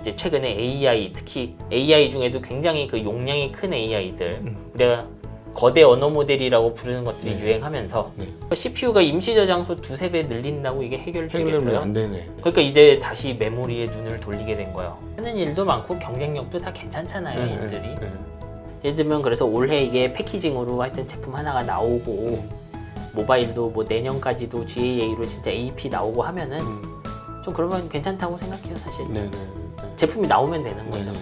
이제 최근에 AI, 특히 AI 중에도 굉장히 그 용량이 큰 AI들, 우리가 거대 언어 모델이라고 부르는 것들이 네. 유행하면서 네. CPU가 임시 저장소 두세 배 늘린다고 이게 해결되겠어요? 안 되네. 그러니까 이제 다시 메모리에 눈을 돌리게 된 거예요. 하는 일도 많고 경쟁력도 다 괜찮잖아요, 얘들이. 네. 예를 들면 그래서 올해 이게 패키징으로 하여튼 제품 하나가 나오고 모바일도 뭐 내년까지도 GAA로 진짜 AP 나오고 하면은 좀 그러면 괜찮다고 생각해요, 사실. 네네. 제품이 나오면 되는 거죠. 네네.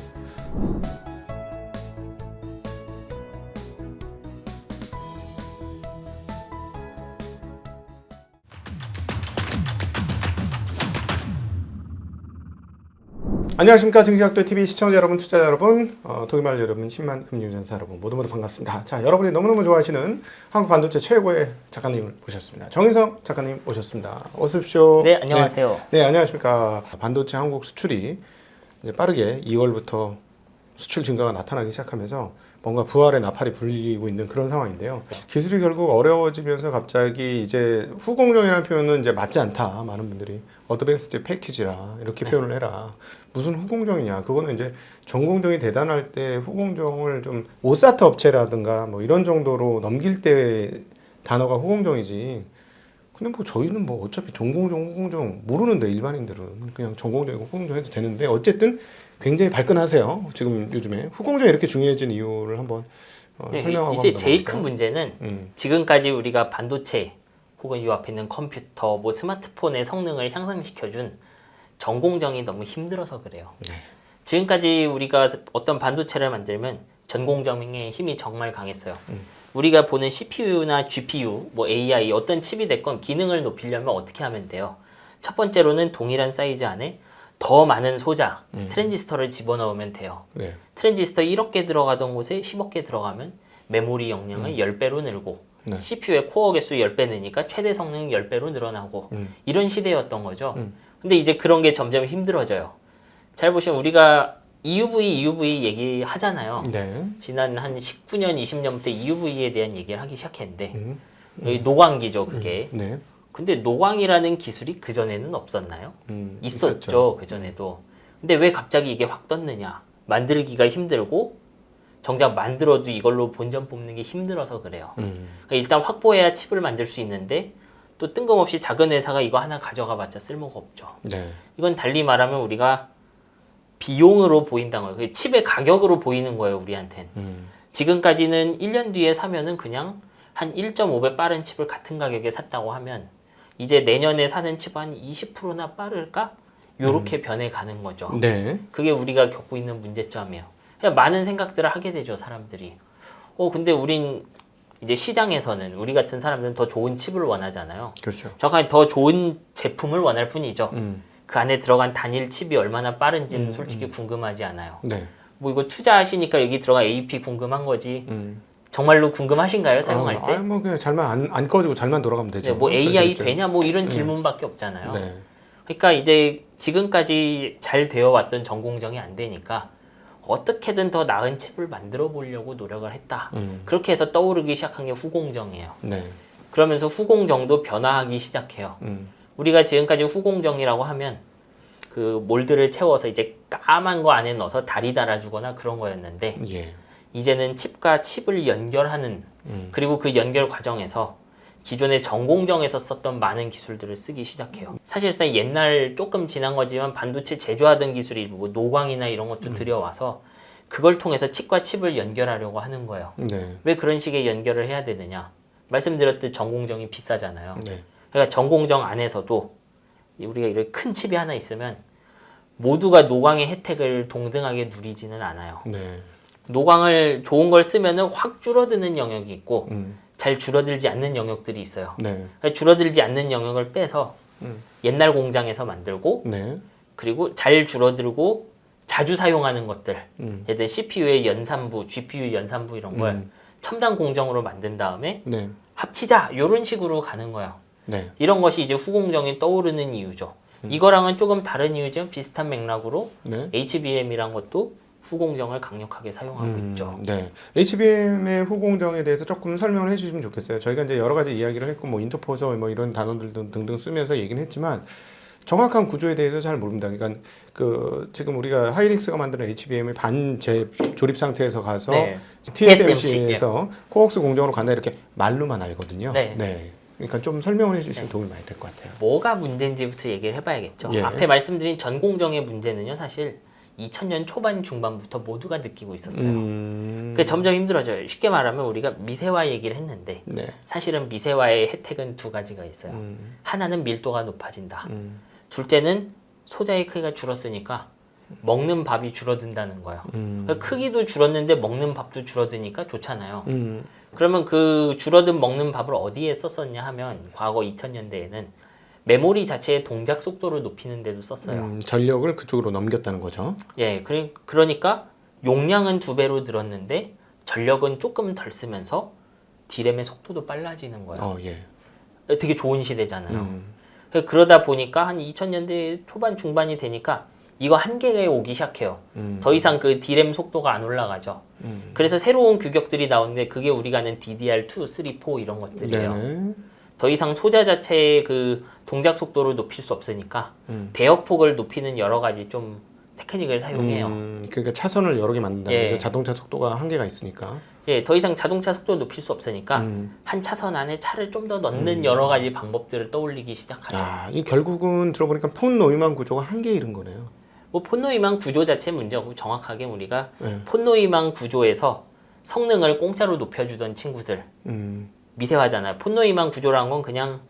안녕하십니까. 증시학도 TV 시청자 여러분, 투자자 여러분, 독일말 여러분, 10만 금융전사 여러분 모두 반갑습니다. 자, 여러분이 너무너무 좋아하시는 한국 반도체 최고의 작가님을 모셨습니다. 정인성 작가님 오셨습니다. 어서 오십시오. 네, 안녕하세요. 네, 안녕하십니까. 반도체 한국 수출이 이제 빠르게 2월부터 수출 증가가 나타나기 시작하면서 뭔가 부활의 나팔이 불리고 있는 그런 상황인데요. 기술이 결국 어려워지면서 갑자기 이제 후공정이라는 표현은 이제 맞지 않다. 많은 분들이 어드밴스드 패키지라 이렇게 표현을 해라. 무슨 후공정이냐? 그거는 이제 전공정이 대단할 때 후공정을 좀 오사트 업체라든가 뭐 이런 정도로 넘길 때 단어가 후공정이지. 근데 뭐 저희는 뭐 어차피 전공정, 후공정 모르는데 일반인들은 그냥 전공정이고 후공정 해도 되는데 어쨌든 굉장히 발끈하세요. 지금 요즘에 후공정이 이렇게 중요해진 이유를 한번 설명하고 이제 제일 큰 문제는 지금까지 우리가 반도체 혹은 이 앞에 있는 컴퓨터, 뭐 스마트폰의 성능을 향상시켜준 전공정이 너무 힘들어서 그래요. 네. 지금까지 우리가 어떤 반도체를 만들면 전공정의 힘이 정말 강했어요. 우리가 보는 CPU나 GPU, 뭐 AI 어떤 칩이 됐건 기능을 높이려면 어떻게 하면 돼요? 첫 번째로는 동일한 사이즈 안에 더 많은 소자, 트랜지스터를 집어넣으면 돼요. 네. 트랜지스터 1억 개 들어가던 곳에 10억 개 들어가면 메모리 용량을 10배로 늘고 네. CPU의 코어 개수 10배 느니까 최대 성능 10배로 늘어나고 이런 시대였던 거죠. 근데 이제 그런 게 점점 힘들어져요. 잘 보시면 우리가 EUV 얘기하잖아요. 네. 지난 한 19년, 20년부터 EUV에 대한 얘기를 하기 시작했는데 여기 노광기죠, 그게. 네. 근데 노광이라는 기술이 그전에는 없었나요? 있었죠, 있었죠. 그전에도. 근데 왜 갑자기 이게 확 떴느냐? 만들기가 힘들고 정작 만들어도 이걸로 본전 뽑는 게 힘들어서 그래요. 그러니까 일단 확보해야 칩을 만들 수 있는데 또 뜬금없이 작은 회사가 이거 하나 가져가 봤자 쓸모가 없죠. 네. 이건 달리 말하면 우리가 비용으로 보인다는 거예요. 칩의 가격으로 보이는 거예요, 우리한텐. 지금까지는 1년 뒤에 사면은 그냥 한 1.5배 빠른 칩을 같은 가격에 샀다고 하면 이제 내년에 사는 칩 한 20%나 빠를까? 요렇게 변해가는 거죠. 네. 그게 우리가 겪고 있는 문제점이에요. 그냥 많은 생각들을 하게 되죠, 사람들이. 근데 우린 이제 시장에서는 우리 같은 사람들은 더 좋은 칩을 원하잖아요. 그렇죠. 정확하게 더 좋은 제품을 원할 뿐이죠. 그 안에 들어간 단일 칩이 얼마나 빠른지는 솔직히 궁금하지 않아요. 네. 뭐 이거 투자하시니까 여기 들어간 AP 궁금한 거지. 정말로 궁금하신가요, 사용할 때? 뭐 그냥 잘만 안 꺼지고 잘만 돌아가면 되죠. 네, 뭐 AI 되냐 뭐 이런 질문밖에 없잖아요. 네. 그러니까 이제 지금까지 잘 되어 왔던 전공정이 안 되니까 어떻게든 더 나은 칩을 만들어 보려고 노력을 했다. 그렇게 해서 떠오르기 시작한 게 후공정이에요. 네. 그러면서 후공정도 변화하기 시작해요. 우리가 지금까지 후공정이라고 하면 그 몰드를 채워서 이제 까만 거 안에 넣어서 다리 달아주거나 그런 거였는데 예. 이제는 칩과 칩을 연결하는 그리고 그 연결 과정에서 기존의 전공정에서 썼던 많은 기술들을 쓰기 시작해요. 사실상 옛날 조금 지난 거지만 반도체 제조하던 기술이 뭐 노광이나 이런 것도 들여와서 그걸 통해서 칩과 칩을 연결하려고 하는 거예요. 네. 왜 그런 식의 연결을 해야 되느냐? 말씀드렸듯이 전공정이 비싸잖아요. 네. 그러니까 전공정 안에서도 우리가 이렇게 큰 칩이 하나 있으면 모두가 노광의 혜택을 동등하게 누리지는 않아요. 네. 노광을 좋은 걸 쓰면은 확 줄어드는 영역이 있고 잘 줄어들지 않는 영역들이 있어요. 네. 그러니까 줄어들지 않는 영역을 빼서 옛날 공장에서 만들고 네. 그리고 잘 줄어들고 자주 사용하는 것들 예를 들어 CPU의 연산부, GPU 연산부 이런 걸 첨단 공정으로 만든 다음에 네. 합치자 이런 식으로 가는 거예요. 네. 이런 것이 이제 후공정이 떠오르는 이유죠. 이거랑은 조금 다른 이유지만 비슷한 맥락으로 네. HBM이란 것도 후공정을 강력하게 사용하고 있죠. 네. HBM의 후공정에 대해서 조금 설명을 해주시면 좋겠어요. 저희가 이제 여러 가지 이야기를 했고, 뭐 인터포서 뭐 이런 단어들도 등등 쓰면서 얘기는 했지만, 정확한 구조에 대해서 잘 모릅니다. 그러니까 그 지금 우리가 하이닉스가 만드는 HBM을 반재 조립 상태에서 가서 네. TSMC에서 코엑스 공정으로 간다 이렇게 말로만 알거든요. 네. 그러니까 좀 설명을 해주시면 도움이 많이 될 것 같아요. 뭐가 문제인지부터 얘기를 해봐야겠죠. 예. 앞에 말씀드린 전 공정의 문제는요, 사실 2000년 초반 중반부터 모두가 느끼고 있었어요. 그게 점점 힘들어져요. 쉽게 말하면 우리가 미세화 얘기를 했는데 네. 사실은 미세화의 혜택은 두 가지가 있어요. 하나는 밀도가 높아진다. 둘째는 소자의 크기가 줄었으니까 먹는 밥이 줄어든다는 거예요. 그러니까 크기도 줄었는데 먹는 밥도 줄어드니까 좋잖아요. 그러면 그 줄어든 먹는 밥을 어디에 썼었냐 하면 과거 2000년대에는 메모리 자체의 동작 속도를 높이는 데도 썼어요. 전력을 그쪽으로 넘겼다는 거죠. 예, 그러니까 용량은 2배로 늘었는데 전력은 조금 덜 쓰면서 D램의 속도도 빨라지는 거예요. 예. 되게 좋은 시대잖아요. 그러다 보니까 한 2000년대 초반 중반이 되니까 이거 한계에 오기 시작해요. 더 이상 그 D램 속도가 안 올라가죠. 그래서 새로운 규격들이 나오는데 그게 우리가 아는 DDR2, 3, 4 이런 것들이에요. 네네. 더 이상 소자 자체의 그 동작 속도를 높일 수 없으니까 대역폭을 높이는 여러 가지 좀 테크닉을 사용해요. 그러니까 차선을 여러 개 만든다는 예. 거죠. 자동차 속도가 한계가 있으니까. 예, 더 이상 자동차 속도 높일 수 없으니까 한 차선 안에 차를 좀 더 넣는 여러 가지 방법들을 떠올리기 시작하죠. 아, 이 결국은 들어보니까 폰 노이만 구조가 한계에 이른 거네요. 뭐 폰노이망 구조 자체 문제고 정확하게 우리가 네. 폰노이망 구조에서 성능을 공짜로 높여주던 친구들 미세화잖아요. 폰노이망 구조란 건 그냥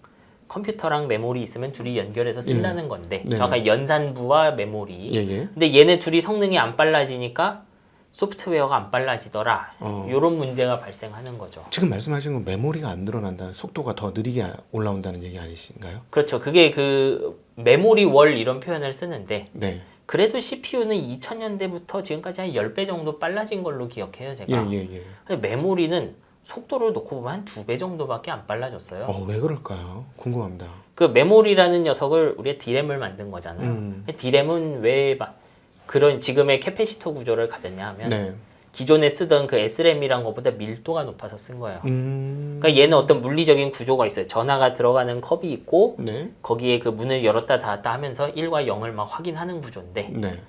컴퓨터랑 메모리 있으면 둘이 연결해서 쓴다는 건데 네. 정확하게 연산부와 메모리. 예. 근데 얘네 둘이 성능이 안 빨라지니까 소프트웨어가 안 빨라지더라. 이런 문제가 발생하는 거죠. 지금 말씀하신 건 메모리가 안 늘어난다는 속도가 더 느리게 올라온다는 얘기 아니신가요? 그렇죠. 그게 그 메모리 월 이런 표현을 쓰는데 네. 그래도 CPU는 2000년대부터 지금까지 한 10배 정도 빨라진 걸로 기억해요, 제가. 예. 근데 메모리는 속도를 놓고 보면 한 2배 정도밖에 안 빨라졌어요. 왜 그럴까요? 궁금합니다. 그 메모리라는 녀석을 우리가 D램을 만든 거잖아요. D램은 왜 그런 지금의 캐패시터 구조를 가졌냐 하면 네. 기존에 쓰던 그 SRAM이란 것보다 밀도가 높아서 쓴 거예요. 그러니까 얘는 어떤 물리적인 구조가 있어요. 전화가 들어가는 컵이 있고 네. 거기에 그 문을 열었다 닫았다 하면서 1과 0을 막 확인하는 구조인데 네.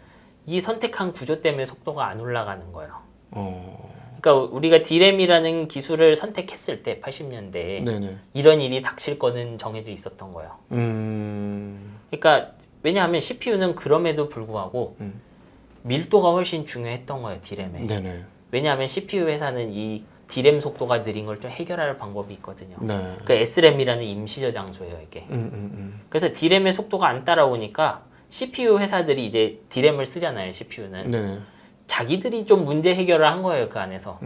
이 선택한 구조 때문에 속도가 안 올라가는 거예요. 어. 그러니까 우리가 D램이라는 기술을 선택했을 때 80년대에 네네. 이런 일이 닥칠 거는 정해져 있었던 거예요. 그러니까 왜냐하면 CPU는 그럼에도 불구하고 밀도가 훨씬 중요했던 거예요, D램에. 네네. 왜냐하면 CPU 회사는 이 D램 속도가 느린 걸 좀 해결할 방법이 있거든요. 네. 그 SRAM이라는 임시 저장소예요, 이게. 그래서 D램의 속도가 안 따라오니까 CPU 회사들이 이제 D램을 쓰잖아요, CPU는. 네네. 자기들이 좀 문제 해결을 한 거예요, 그 안에서.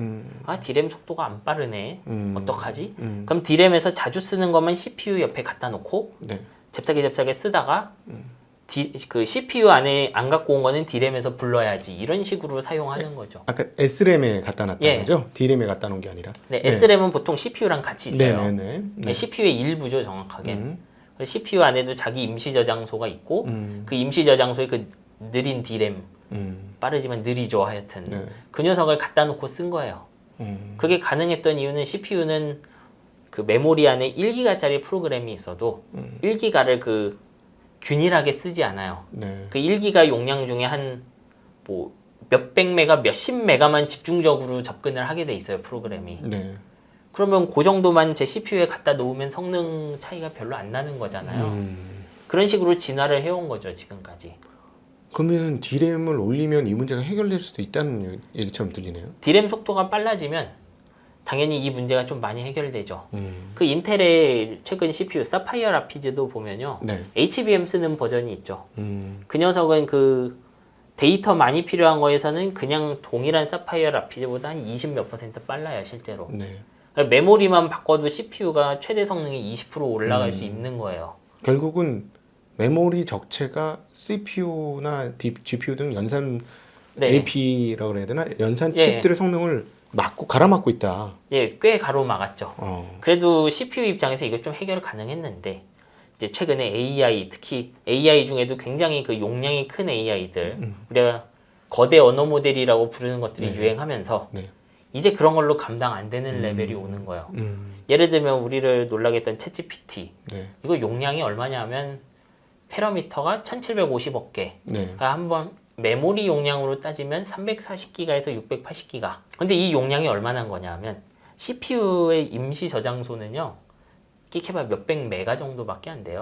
아, D램 속도가 안 빠르네. 어떡하지? 그럼 D램에서 자주 쓰는 것만 CPU 옆에 갖다 놓고 네. 잽싸게 쓰다가 그 CPU 안에 안 갖고 온 거는 D램에서 불러야지. 이런 식으로 사용하는 거죠. 아까 SRAM에 갖다 놨다는 예. 거죠? D램에 갖다 놓은 게 아니라. 네, SRAM은 보통 CPU랑 같이 있어요. 네네네. 네, CPU의 일부죠, 정확하게. CPU 안에도 자기 임시 저장소가 있고 그 임시 저장소에 그 느린 D램 빠르지만 느리죠, 하여튼. 네. 그 녀석을 갖다 놓고 쓴 거예요. 그게 가능했던 이유는 CPU는 그 메모리 안에 1기가짜리 프로그램이 있어도 1기가를 그 균일하게 쓰지 않아요. 네. 그 1기가 용량 중에 한 뭐 몇백 메가, 몇십 메가만 집중적으로 접근을 하게 돼 있어요, 프로그램이. 네. 그러면 그 정도만 제 CPU에 갖다 놓으면 성능 차이가 별로 안 나는 거잖아요. 그런 식으로 진화를 해온 거죠, 지금까지. 그러면 D램을 올리면 이 문제가 해결될 수도 있다는 얘기처럼 들리네요. D램 속도가 빨라지면 당연히 이 문제가 좀 많이 해결되죠. 그 인텔의 최근 CPU 사파이어 라피즈도 보면요. 네. HBM 쓰는 버전이 있죠. 그 녀석은 그 데이터 많이 필요한 거에서는 그냥 동일한 사파이어 라피즈보다 한 20 몇 % 빨라요, 실제로. 네. 그러니까 메모리만 바꿔도 CPU가 최대 성능이 20% 올라갈 수 있는 거예요. 결국은 메모리 적체가 CPU나 GPU 등 연산 네. AP라고 그래야 되나? 연산 예. 칩들의 성능을 갈아막고 있다. 예, 꽤 가로막았죠. 그래도 CPU 입장에서 이거 좀 해결 가능했는데 이제 최근에 AI, 특히 AI 중에도 굉장히 그 용량이 큰 AI들 우리가 거대 언어 모델이라고 부르는 것들이 네. 유행하면서 네. 이제 그런 걸로 감당 안 되는 레벨이 오는 거예요. 예를 들면 우리를 놀라게 했던 챗GPT 네. 이거 용량이 얼마냐 하면 패러미터가 1750억 개. 네. 그러니까 한번 메모리 용량으로 따지면 340기가에서 680기가. 근데 이 용량이 얼마나 거냐 하면 CPU의 임시 저장소는요. 끼케바 몇백 메가 정도밖에 안 돼요.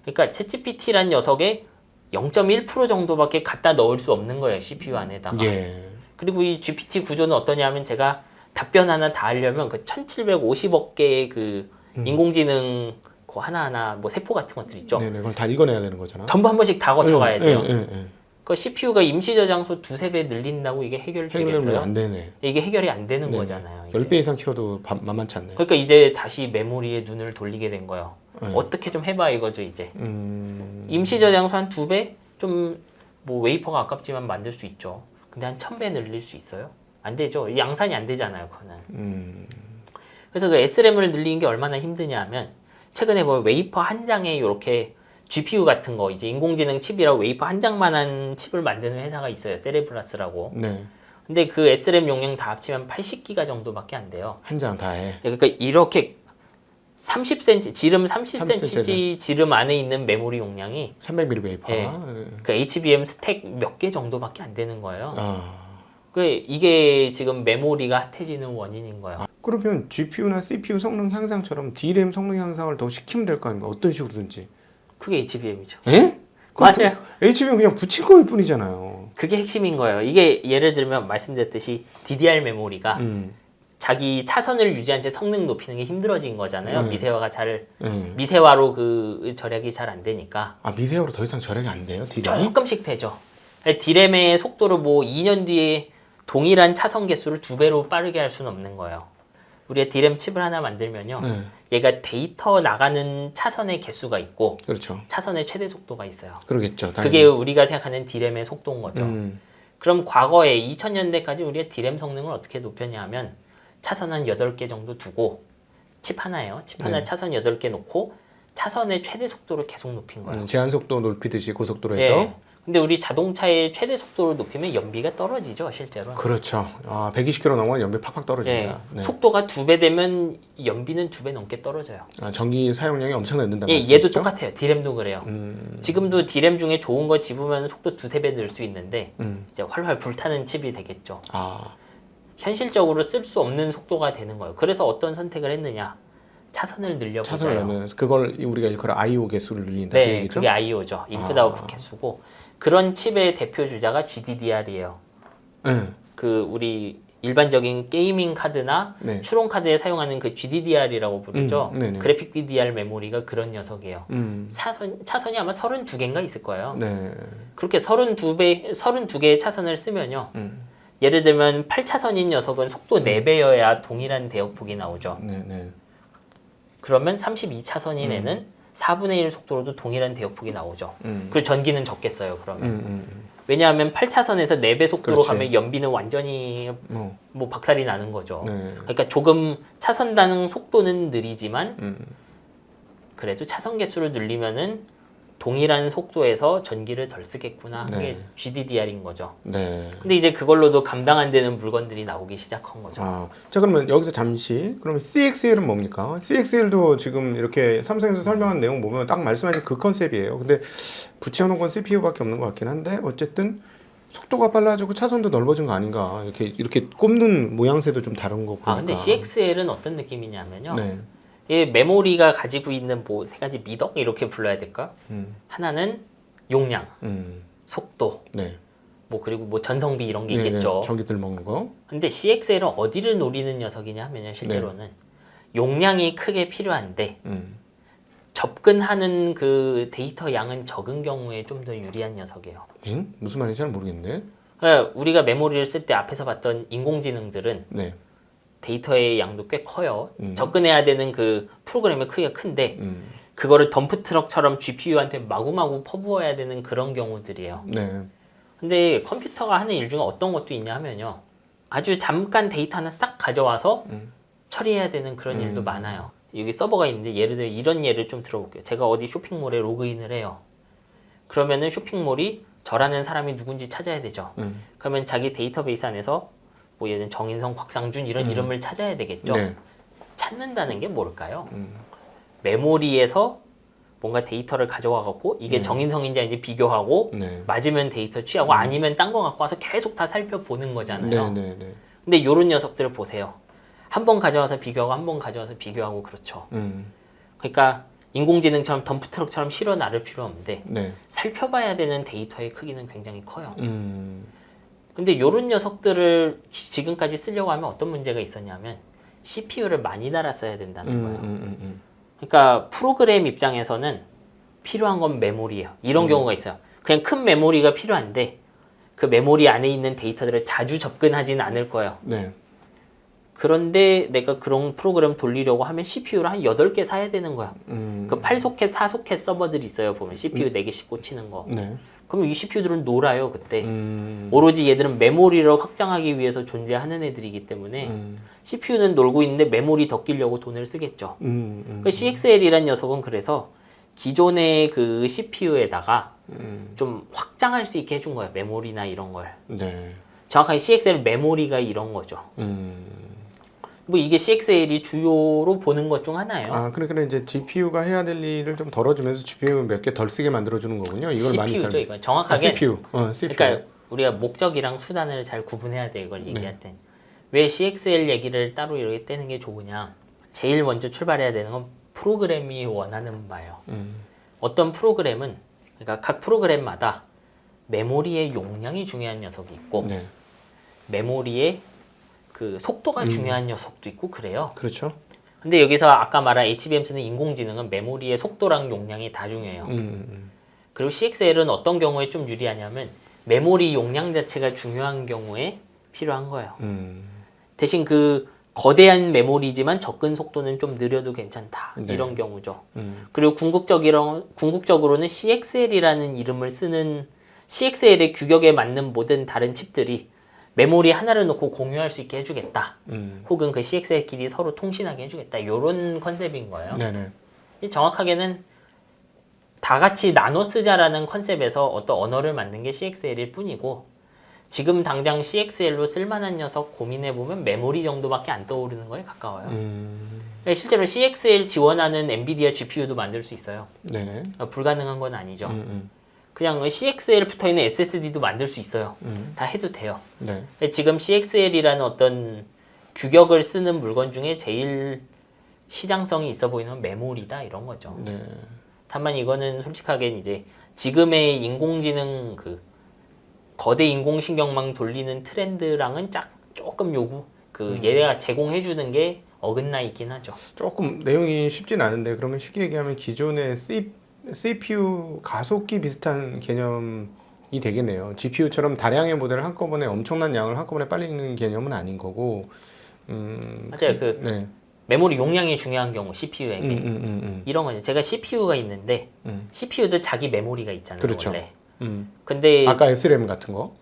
그러니까 챗GPT란 녀석에 0.1% 정도밖에 갖다 넣을 수 없는 거예요. CPU 안에다가. 예. 그리고 이 GPT 구조는 어떠냐면 제가 답변 하나 다 하려면 그 1750억 개의 그 인공지능 그 하나하나 뭐 세포 같은 것들 있죠. 네네. 그걸 다 읽어내야 되는 거잖아. 전부 한 번씩 다 거쳐가야 돼요. 예. 그 CPU가 임시 저장소 두세 배 늘린다고 이게 해결되면 해결되겠어요? 안 되네. 이게 해결이 안 되는 네네. 거잖아요. 이제. 10배 이상 키워도 만만치 않네. 그러니까 이제 다시 메모리에 눈을 돌리게 된 거예요. 네. 어떻게 좀 해봐 이거죠 이제. 임시 저장소 한 2배? 좀 뭐 웨이퍼가 아깝지만 만들 수 있죠. 근데 한 1000배 늘릴 수 있어요? 안 되죠. 양산이 안 되잖아요. 그거는. 그래서 그 SRAM을 늘리는 게 얼마나 힘드냐 하면 최근에 뭐 웨이퍼 한 장에 이렇게 GPU 같은 거 이제 인공지능 칩이라고 웨이퍼 한 장만한 칩을 만드는 회사가 있어요. 세레브라스라고. 네. 근데 그 SRAM 용량 다 합치면 80기가 정도밖에 안 돼요. 한 장 다 해. 그러니까 이렇게 30cm, 지름 30cm 30cm 지름 안에 있는 메모리 용량이 300mm 웨이퍼. 예. 그 HBM 스택 몇 개 정도밖에 안 되는 거예요. 아. 이게 지금 메모리가 핫해지는 원인인 거예요. 그러면 GPU나 CPU 성능 향상처럼 D램 성능 향상을 더 시키면 될 거 아닙니까? 어떤 식으로든지. 그게 HBM이죠. 에? 맞아요. HBM 그냥 붙인 거일 뿐이잖아요. 그게 핵심인 거예요. 이게 예를 들면 말씀드렸듯이 DDR 메모리가 자기 차선을 유지한 채 성능 높이는 게 힘들어진 거잖아요. 미세화가 미세화로 그 절약이 잘 안 되니까. 아, 미세화로 더 이상 절약이 안 돼요? D램이? 조금씩 되죠. D램의 속도를 뭐 2년 뒤에 동일한 차선 개수를 2배로 빠르게 할 수는 없는 거예요. 우리가 D램 칩을 하나 만들면요. 얘가 데이터 나가는 차선의 개수가 있고 그렇죠. 차선의 최대 속도가 있어요. 그러겠죠. 당연히. 그게 우리가 생각하는 D램의 속도인 거죠. 그럼 과거에 2000년대까지 우리가 D램 성능을 어떻게 높였냐 하면 차선 한 8개 정도 두고 칩 하나예요. 칩 하나 차선 8개 놓고 차선의 최대 속도를 계속 높인 거예요. 제한 속도 높이듯이 고속도로에서. 예. 근데 우리 자동차의 최대 속도를 높이면 연비가 떨어지죠, 실제로. 그렇죠. 아, 120km 넘으면 연비 팍팍 떨어집니다. 예. 네. 속도가 2배 되면 연비는 2배 넘게 떨어져요. 아, 전기 사용량이 엄청 는다는 예, 말씀이시죠? 얘도 똑같아요. D램도 그래요. 지금도 D램 중에 좋은 거 집으면 속도 2~3배 늘 수 있는데 이제 활활 불타는 칩이 되겠죠. 아, 현실적으로 쓸 수 없는 속도가 되는 거예요. 그래서 어떤 선택을 했느냐? 차선을 늘려보자요. 차선을 넣으면 그걸 우리가 일컬어 I/O 개수를 늘린다. 그 네, 얘기죠? 그게 I/O죠. 인풋 아웃풋 개수고 그런 칩의 대표 주자가 GDDR이에요. 네. 그 우리 일반적인 게이밍 카드나 네. 추론 카드에 사용하는 그 GDDR이라고 부르죠. 네네. 그래픽 DDR 메모리가 그런 녀석이에요. 차선이 아마 32개인가 있을 거예요. 네. 그렇게 32개의 차선을 쓰면요. 예를 들면 8차선인 녀석은 속도 4배여야 동일한 대역폭이 나오죠. 네. 그러면 32차선인 애는 4분의 1 속도로도 동일한 대역폭이 나오죠. 그리고 전기는 적겠어요, 그러면. 왜냐하면 8차선에서 4배 속도로 그렇지. 가면 연비는 완전히 뭐 박살이 나는 거죠. 네. 그러니까 조금 차선당 속도는 느리지만 그래도 차선 개수를 늘리면은 동일한 속도에서 전기를 덜 쓰겠구나. 그게 네. GDDR인 거죠. 네. 근데 이제 그걸로도 감당 안 되는 물건들이 나오기 시작한 거죠. 아, 자 그러면 여기서 잠시 그러면 CXL은 뭡니까? CXL도 지금 이렇게 삼성에서 설명한 내용 보면 딱 말씀하신 그 컨셉이에요. 근데 붙여놓은 건 CPU밖에 없는 것 같긴 한데 어쨌든 속도가 빨라지고 차선도 넓어진 거 아닌가? 이렇게 꼽는 모양새도 좀 다른 거 보니까. 아 근데 CXL은 어떤 느낌이냐면요. 네. 이 메모리가 가지고 있는 뭐 세 가지 미덕 이렇게 불러야 될까? 하나는 용량, 속도, 네. 뭐 그리고 뭐 전성비 이런 게 네네. 있겠죠. 전기들 먹는 거. 근데 CXL은 어디를 노리는 녀석이냐 하면요, 실제로는 용량이 크게 필요한데 접근하는 그 데이터 양은 적은 경우에 좀 더 유리한 녀석이에요. 엥? 무슨 말인지 잘 모르겠네. 그러니까 우리가 메모리를 쓸 때 앞에서 봤던 인공지능들은 네. 데이터의 양도 꽤 커요. 접근해야 되는 그 프로그램의 크기가 큰데 그거를 덤프트럭처럼 GPU한테 마구마구 퍼부어야 되는 그런 경우들이에요. 네. 근데 컴퓨터가 하는 일 중에 어떤 것도 있냐 하면요. 아주 잠깐 데이터 하나 싹 가져와서 처리해야 되는 그런 일도 많아요. 여기 서버가 있는데 예를 들어 이런 예를 좀 들어볼게요. 제가 어디 쇼핑몰에 로그인을 해요. 그러면은 쇼핑몰이 저라는 사람이 누군지 찾아야 되죠. 그러면 자기 데이터베이스 안에서 뭐 예를 들면 정인성, 곽상준 이런 이름을 찾아야 되겠죠. 네. 찾는다는 게 뭘까요? 메모리에서 뭔가 데이터를 가져와 갖고 이게 정인성인지 아닌지 비교하고 네. 맞으면 데이터 취하고 아니면 딴 거 갖고 와서 계속 다 살펴보는 거잖아요. 네. 근데 요런 녀석들을 보세요. 한 번 가져와서 비교하고 한 번 가져와서 비교하고 그렇죠. 그러니까 인공지능처럼 덤프트럭처럼 실어 나를 필요 없는데 네. 살펴봐야 되는 데이터의 크기는 굉장히 커요. 근데 요런 녀석들을 지금까지 쓰려고 하면 어떤 문제가 있었냐면 CPU를 많이 달았어야 된다는 거예요. 그러니까 프로그램 입장에서는 필요한 건 메모리예요. 이런 경우가 있어요. 그냥 큰 메모리가 필요한데 그 메모리 안에 있는 데이터들을 자주 접근하지는 않을 거예요. 네. 그런데 내가 그런 프로그램 돌리려고 하면 CPU를 한 8개 사야 되는 거야. 그 8소켓, 4소켓 서버들 있어요. 보면 CPU 4개씩 꽂히는 거. 네. 그럼 이 CPU들은 놀아요, 그때. 오로지 얘들은 메모리를 확장하기 위해서 존재하는 애들이기 때문에 CPU는 놀고 있는데 메모리 더 끼려고 돈을 쓰겠죠. 그 CXL이란 녀석은 그래서 기존의 그 CPU에다가 좀 확장할 수 있게 해준 거예요. 메모리나 이런 걸. 네. 정확하게 CXL 메모리가 이런 거죠. 뭐 이게 CXL이 주요로 보는 것 중 하나예요. 아, 그러니까 이제 GPU가 해야 될 일을 좀 덜어주면서 GPU 몇 개 덜 쓰게 만들어주는 거군요. 이걸 많이 CPU죠, 달... 이건 정확하게. CPU. CPU. 그러니까 우리가 목적이랑 수단을 잘 구분해야 돼 이걸 얘기할 땐. 왜 CXL 얘기를 따로 이렇게 떼는 게 좋으냐? 제일 먼저 출발해야 되는 건 프로그램이 원하는 바예요. 어떤 프로그램은 그러니까 각 프로그램마다 메모리의 용량이 중요한 녀석이 있고 네. 메모리의 그 속도가 중요한 녀석도 있고 그래요. 그렇죠. 근데 여기서 아까 말한 HBM 쓰는 인공지능은 메모리의 속도랑 용량이 다 중요해요. 그리고 CXL은 어떤 경우에 좀 유리하냐면 메모리 용량 자체가 중요한 경우에 필요한 거예요. 대신 그 거대한 메모리지만 접근 속도는 좀 느려도 괜찮다. 네. 이런 경우죠. 그리고 궁극적으로는 CXL이라는 이름을 쓰는 CXL의 규격에 맞는 모든 다른 칩들이 메모리 하나를 놓고 공유할 수 있게 해주겠다. 혹은 그 CXL끼리 서로 통신하게 해주겠다. 이런 컨셉인 거예요. 네네. 정확하게는 다 같이 나눠 쓰자라는 컨셉에서 어떤 언어를 만든 게 CXL일 뿐이고 지금 당장 CXL로 쓸만한 녀석 고민해보면 메모리 정도밖에 안 떠오르는 거에 가까워요. 실제로 CXL 지원하는 엔비디아 GPU도 만들 수 있어요. 네네. 불가능한 건 아니죠. 그냥 CXL 붙어있는 SSD도 만들 수 있어요. 다 해도 돼요. 네. 지금 CXL이라는 어떤 규격을 쓰는 물건 중에 제일 시장성이 있어 보이는 건 메모리다 이런 거죠. 네. 다만 이거는 솔직하게 이제 지금의 인공지능 그 거대 인공신경망 돌리는 트렌드랑은 조금 얘가 제공해주는 게 어긋나 있긴 하죠. 조금 내용이 쉽진 않은데 그러면 쉽게 얘기하면 기존의 CPU 가속기 비슷한 개념이 되겠네요. GPU처럼 다량의 모델을 한꺼번에 엄청난 양을 한꺼번에 빨리 읽는 개념은 아닌 거고. 맞아요. 네. 메모리 용량이 중요한 경우 CPU에게 이런 거죠. 제가 CPU가 있는데 CPU도 자기 메모리가 있잖아요. 그렇죠. 원래. 근데 아까 SRAM 같은 거?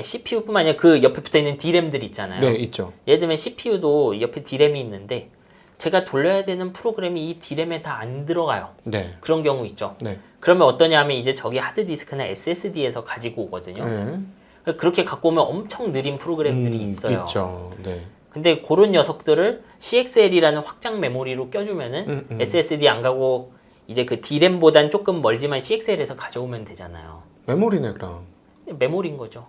CPU뿐만 아니라 그 옆에 붙어 있는 D램들 있잖아요. 네, 있죠. 예를 들면 CPU도 옆에 D램이 있는데 제가 돌려야 되는 프로그램이 이 D램에 다 안 들어가요. 네. 그런 경우 있죠. 네. 그러면 어떠냐 하면 이제 저기 하드디스크나 SSD에서 가지고 오거든요. 네. 그렇게 갖고 오면 엄청 느린 프로그램들이 있어요. 있죠. 네. 근데 그런 녀석들을 CXL이라는 확장 메모리로 껴주면은 SSD 안 가고 이제 그 D램보단 조금 멀지만 CXL에서 가져오면 되잖아요. 메모리네 그럼. 메모리인 거죠.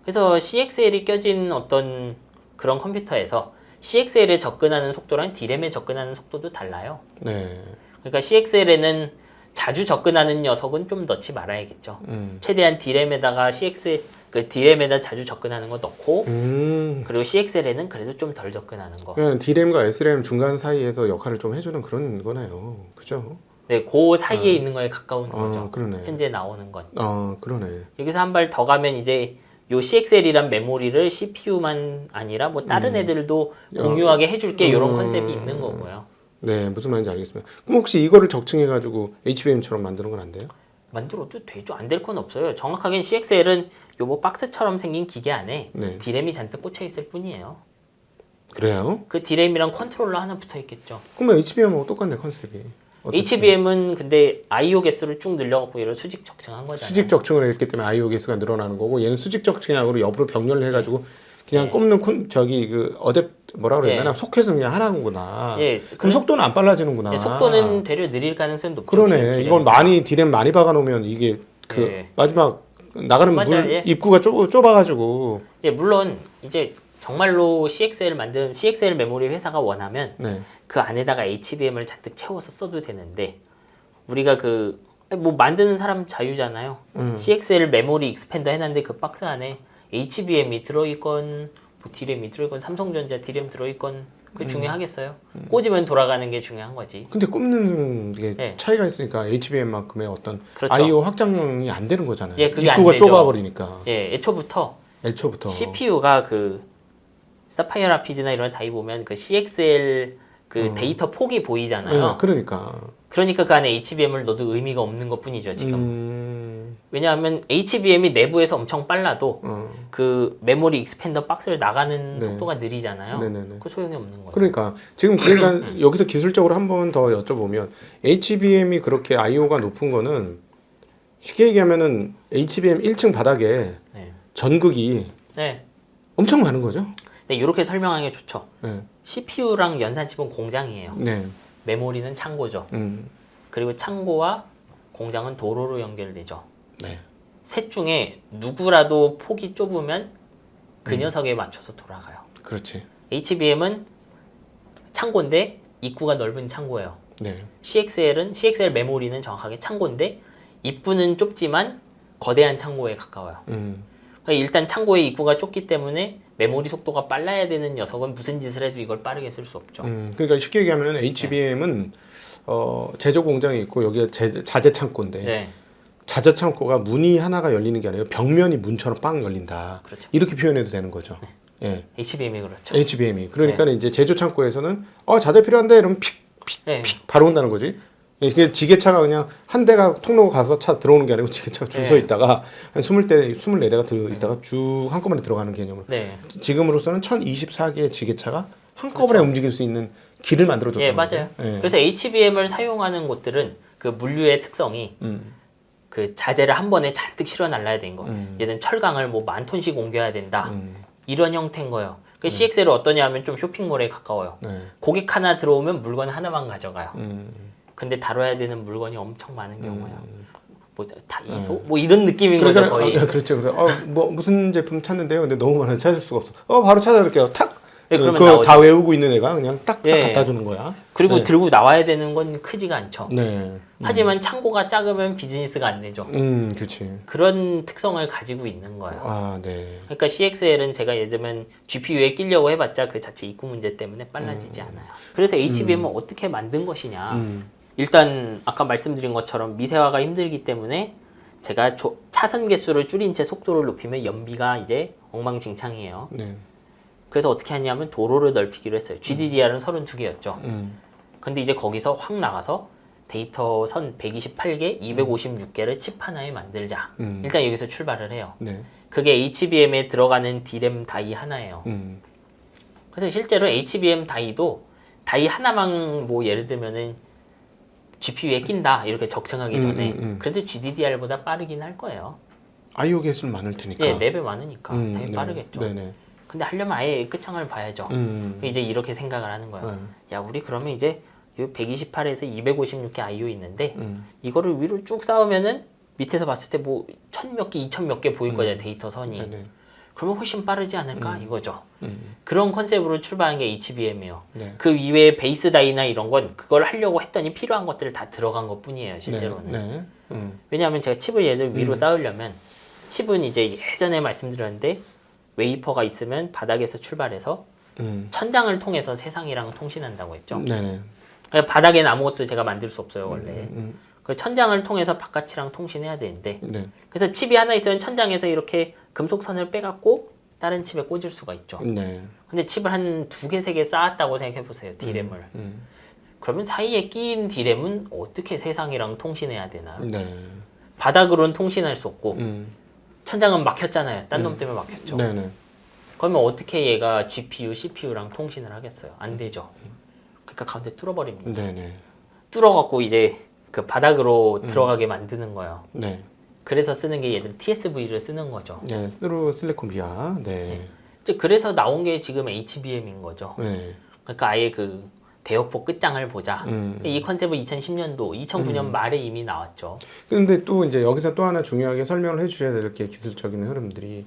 그래서 CXL이 껴진 어떤 그런 컴퓨터에서 CXL에 접근하는 속도랑 D램에 접근하는 속도도 달라요. 네. 그러니까 CXL에는 자주 접근하는 녀석은 좀 넣지 말아야겠죠. 최대한 D램에다가 그 D램에다 자주 접근하는 거 넣고 그리고 CXL에는 그래도 좀 덜 접근하는 거. 그냥 D램과 SRAM 중간 사이에서 역할을 좀 해주는 그런 거네요. 그죠? 네, 그 사이에 있는 거에 가까운 거죠. 그러네. 현재 나오는 건. 그러네. 여기서 한 발 더 가면 이제 요 CXL이란 메모리를 CPU만 아니라 뭐 다른 애들도 공유하게 해줄게 이런 컨셉이 있는 거고요. 네, 무슨 말인지 알겠습니다. 그럼 혹시 이거를 적층해가지고 HBM처럼 만드는 건 안 돼요? 만들어도 되죠. 안 될 건 없어요. 정확하게는 CXL은 요 뭐 박스처럼 생긴 기계 안에 네. D램이 잔뜩 꽂혀 있을 뿐이에요. 그래요? 그 D램이랑 컨트롤러 하나 붙어 있겠죠. 그러면 HBM하고 똑같네 컨셉이. HBM은 근데 I/O 개수를 쭉 늘려갖고 이런 수직 적층한 거잖아요. 수직 적층을 했기 때문에 I/O 개수가 늘어나는 거고 얘는 수직 적층하고 옆으로 병렬을 해가지고 그냥 네. 꼽는 그 뭐라 그래야 되나 예. 속해서 그냥 하나구나. 예, 그럼 속도는 안 빨라지는구나. 예, 속도는 되려 느릴 가능성이 높죠. 그러네. 디램. 이건 많이 디램 많이 박아놓으면 이게 그 예. 마지막 나가는 맞아요. 물 예. 입구가 좁아가지고. 예, 물론 이제 정말로 CXL 메모리 회사가 원하면 네. 그 안에다가 HBM을 잔뜩 채워서 써도 되는데 우리가 뭐 만드는 사람 자유잖아요. CXL 메모리 익스팬더 해놨는데 그 박스 안에 HBM이 들어있건 뭐 디램이 들어있건 삼성전자 디램 들어있건 그게 중요하겠어요? 꽂으면 돌아가는 게 중요한 거지. 근데 꼽는 게 예. 차이가 있으니까 HBM만큼의 어떤 그렇죠. I/O 확장이 안 되는 거잖아요. 예, 그게 입구가 안 되죠. 좁아버리니까. 예, 애초부터 애초부터. CPU가 사파이어 라피즈나 이런 다이 보면 그 CXL 데이터 폭이 보이잖아요. 그러니까. 그러니까 그 안에 HBM을 넣어도 의미가 없는 것 뿐이죠, 지금. 왜냐하면 HBM이 내부에서 엄청 빨라도 그 메모리 익스팬더 박스를 나가는 네. 속도가 느리잖아요. 네네네. 그 소용이 없는 거예요. 그러니까 지금 그러니까 여기서 기술적으로 한 번 더 여쭤보면 HBM이 그렇게 I/O가 높은 거는 쉽게 얘기하면은 HBM 1층 바닥에 네. 전극이 네. 엄청 많은 거죠. 네, 이렇게 설명하는 게 좋죠. 네. CPU랑 연산칩은 공장이에요. 네. 메모리는 창고죠. 그리고 창고와 공장은 도로로 연결되죠. 네. 셋 중에 누구라도 폭이 좁으면 그 녀석에 맞춰서 돌아가요. 그렇지. HBM은 창고인데 입구가 넓은 창고예요. 네. CXL 메모리는 정확하게 창고인데 입구는 좁지만 거대한 창고에 가까워요. 그러니까 일단 창고의 입구가 좁기 때문에 메모리 속도가 빨라야 되는 녀석은 무슨 짓을 해도 이걸 빠르게 쓸 수 없죠. 그러니까 쉽게 얘기하면 HBM은 제조 공장이 있고 여기가 자재 창고인데 네, 자재 창고가 문이 하나가 열리는 게 아니라 벽면이 문처럼 빵 열린다. 그렇죠. 이렇게 표현해도 되는 거죠. 예. HBM이 그렇죠. HBM이. 그러니까 이제 제조 창고에서는 자재 필요한데 이러면 픽 네. 바로 온다는 거지. 이게 지게차가 그냥 한 대가 통로 가서 차 들어오는 게 아니고 지게차가 줄 서 네. 있다가 한 20대, 24대가 있다가 쭉 한꺼번에 들어가는 개념으로. 네, 지금으로서는 1024개의 지게차가 한꺼번에 움직일 수 있는 길을 만들어줬다는 예, 거죠. 맞아요. 예. 그래서 HBM을 사용하는 곳들은 그 물류의 특성이 그 자재를 한 번에 잔뜩 실어 날라야 되는 거. 얘는 철강을 뭐 10,000톤씩 옮겨야 된다. 이런 형태인 거예요. 그 CXL은 어떠냐 하면 좀 쇼핑몰에 가까워요. 네. 고객 하나 들어오면 물건 하나만 가져가요. 근데 다뤄야 되는 물건이 엄청 많은 경우예요. 뭐 다이소? 뭐 이런 느낌인 거죠, 거의. 그렇죠. 뭐 무슨 제품 찾는데요. 근데 너무 많아서 찾을 수가 없어. 바로 찾아드릴게요. 탁. 네, 그러면 그거 나오죠. 다 외우고 있는 애가 그냥 딱 예. 갖다 주는 거야. 그리고 네. 들고 나와야 되는 건 크지가 않죠. 네. 하지만 창고가 작으면 비즈니스가 안 되죠. 그렇지. 그런 특성을 가지고 있는 거예요. 아, 네. 그러니까 CXL은 제가 예를 들면 GPU에 끼려고 해봤자 그 자체 입구 문제 때문에 빨라지지 않아요. 그래서 HBM은 어떻게 만든 것이냐. 일단 아까 말씀드린 것처럼 미세화가 힘들기 때문에 제가 차선 개수를 줄인 채 속도를 높이면 연비가 이제 엉망진창이에요. 네. 그래서 어떻게 하냐면 도로를 넓히기로 했어요. GDDR은 32개였죠. 근데 이제 거기서 확 나가서 데이터 선 128개, 256개를 칩 하나에 만들자. 일단 여기서 출발을 해요. 네. 그게 HBM에 들어가는 D램 다이 하나예요. 그래서 실제로 HBM 다이도 다이 하나만 뭐 예를 들면은 GPU에 낀다 이렇게 적층하기 전에 그래도 GDDR보다 빠르긴 할 거예요. I/O 개수는 많을 테니까. 예, 4배 많으니까 당연히 네. 빠르겠죠. 네네. 근데 하려면 아예 끝장을 봐야죠. 이제 이렇게 생각을 하는 거예요. 야, 우리 그러면 이제 128에서 256개 I/O 있는데 이거를 위로 쭉 쌓으면은 밑에서 봤을 때 뭐 1000몇 개, 2000 몇 개 보일 거잖아요, 데이터 선이. 네네. 그러면 훨씬 빠르지 않을까 이거죠. 그런 컨셉으로 출발한 게 HBM이에요. 네. 그 이외에 베이스 다이나 이런 건 그걸 하려고 했더니 필요한 것들을 다 들어간 것 뿐이에요, 실제로는. 네. 네. 왜냐하면 제가 칩을 얘를 위로 쌓으려면 칩은 이제 예전에 말씀드렸는데 웨이퍼가 있으면 바닥에서 출발해서 천장을 통해서 세상이랑 통신한다고 했죠. 네네. 그러니까 바닥에는 아무것도 제가 만들 수 없어요, 원래. 그 천장을 통해서 바깥이랑 통신해야 되는데 네. 그래서 칩이 하나 있으면 천장에서 이렇게 금속선을 빼갖고 다른 칩에 꽂을 수가 있죠. 네. 근데 칩을 한 2개, 3개 쌓았다고 생각해보세요, D램을. 그러면 사이에 끼인 D램은 어떻게 세상이랑 통신해야 되나요? 네. 바닥으로는 통신할 수 없고 천장은 막혔잖아요. 딴 놈 때문에 막혔죠. 네네. 그러면 어떻게 얘가 GPU, CPU랑 통신을 하겠어요? 안 되죠. 그러니까 가운데 뚫어버립니다. 네네. 뚫어갖고 이제 그 바닥으로 들어가게 만드는 거예요. 네. 그래서 쓰는 게 얘들 TSV를 쓰는 거죠. 네. 스루 실리콘 비아. 네. 이제 그래서 나온 게 지금 HBM인 거죠. 네. 그러니까 아예 그 대역폭 끝장을 보자. 이 컨셉은 2010년도, 2009년 말에 이미 나왔죠. 근데 또 이제 여기서 또 하나 중요하게 설명을 해주셔야 될 게 기술적인 흐름들이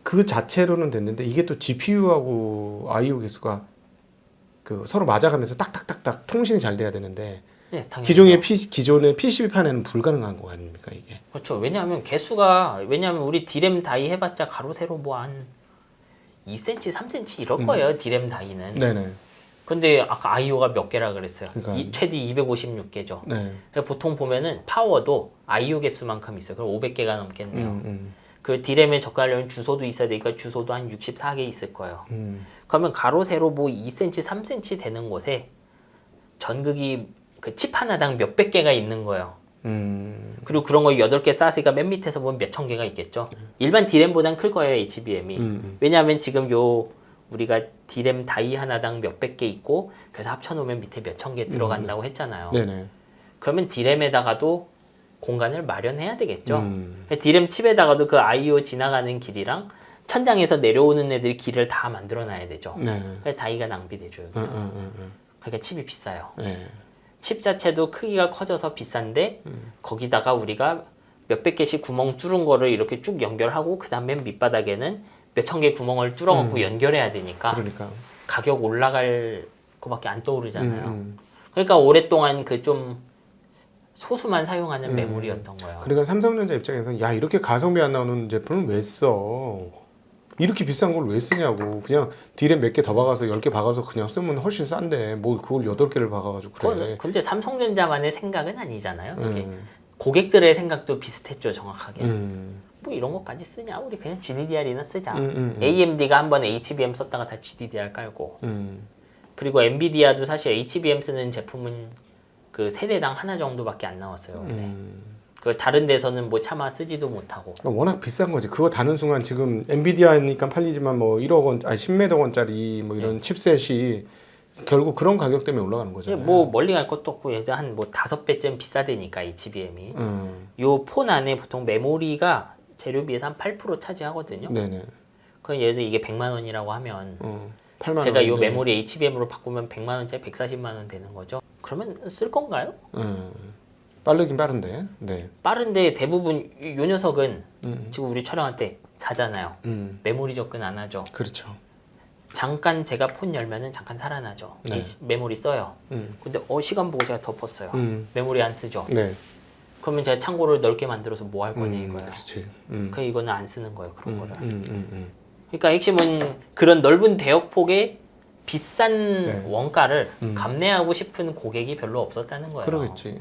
그 자체로는 됐는데 이게 또 GPU하고 IO 기수가 그 서로 맞아가면서 딱딱딱딱 통신이 잘 돼야 되는데 네, 당연히. 기존의 PCB판에는 불가능한 거 아닙니까 이게? 그렇죠. 왜냐하면 왜냐하면 우리 디램 다이 해봤자 가로 세로 뭐 한 2cm, 3cm 이럴 거예요. 디램 다이는. 네네. 근데 아까 IO가 몇 개라 그랬어요? 그러니까. 최대 256개죠. 네. 보통 보면은 파워도 IO 개수만큼 있어요. 그럼 500개가 넘겠네요. 그 디램에 접근하려면 주소도 있어야 되니까 주소도 한 64개 있을 거예요. 그러면 가로 세로 뭐 2cm, 3cm 되는 곳에 전극이 그 칩 하나당 몇백 개가 있는 거예요. 그리고 그런 거 8개 쌓았으니까 맨 밑에서 보면 몇천 개가 있겠죠. 일반 디램보단 클 거예요, HBM이. 왜냐하면 지금 우리가 디램 다이 하나당 몇백 개 있고 그래서 합쳐놓으면 밑에 몇천 개 들어간다고 했잖아요. 네네. 그러면 디램에다가도 공간을 마련해야 되겠죠. 디램 칩에다가도 그 I/O 지나가는 길이랑 천장에서 내려오는 애들 길을 다 만들어놔야 되죠. 네. 그래서 다이가 낭비되죠. 여기서. 그러니까 칩이 비싸요. 네. 칩 자체도 크기가 커져서 비싼데 거기다가 우리가 몇백 개씩 구멍 뚫은 거를 이렇게 쭉 연결하고 그 다음 맨 밑바닥에는 몇천 개 구멍을 뚫어갖고 연결해야 되니까 그러니까. 가격 올라갈 거밖에 안 떠오르잖아요. 그러니까 오랫동안 그 좀 소수만 사용하는 메모리였던 거예요. 그러니까 삼성전자 입장에서는 야 이렇게 가성비 안 나오는 제품을 왜 써? 이렇게 비싼 걸 왜 쓰냐고. 그냥 디램 몇 개 더 박아서 10개 박아서 그냥 쓰면 훨씬 싼데 뭘 그걸 8개를 박아가지고 그래. 근데 삼성전자만의 생각은 아니잖아요. 그게 고객들의 생각도 비슷했죠, 정확하게. 뭐 이런 것까지 쓰냐? 우리 그냥 GDDR이나 쓰자. AMD가 한번 HBM 썼다가 다 GDDR 깔고. 그리고 엔비디아도 사실 HBM 쓰는 제품은 그 세대당 하나 정도밖에 안 나왔어요. 원래. 그 다른 데서는 뭐 차마 쓰지도 못하고. 워낙 비싼 거지. 그거 다는 순간 지금 엔비디아니까 팔리지만 뭐 1억 원, 아니 10매덕 원짜리 뭐 이런 칩셋이 결국 그런 가격 때문에 올라가는 거잖아요. 뭐 멀리 갈 것도 없고 이제 한 뭐 5배쯤 비싸대니까 HBM이. 요 폰 안에 보통 메모리가 재료비에서 한 8% 차지하거든요. 네네. 그럼 예를 들어 이게 100만 원이라고 하면 8만 제가 요 원인데. 메모리 HBM으로 바꾸면 100만 원짜리 140만 원 되는 거죠. 그러면 쓸 건가요? 빠르긴 빠른데. 네. 빠른데 대부분 요 녀석은 지금 우리 촬영할 때 자잖아요. 메모리 접근 안 하죠. 그렇죠. 잠깐 제가 폰 열면은 잠깐 살아나죠. 네. 메모리 써요. 근데 시간 보고 제가 덮었어요. 메모리 안 쓰죠. 네. 그러면 제가 창고를 넓게 만들어서 뭐 할 거냐 이거예요. 그렇지. 그 이거는 안 쓰는 거예요. 그런 거를. 그러니까 핵심은 그런 넓은 대역폭의 비싼 네. 원가를 감내하고 싶은 고객이 별로 없었다는 거예요. 그러겠지.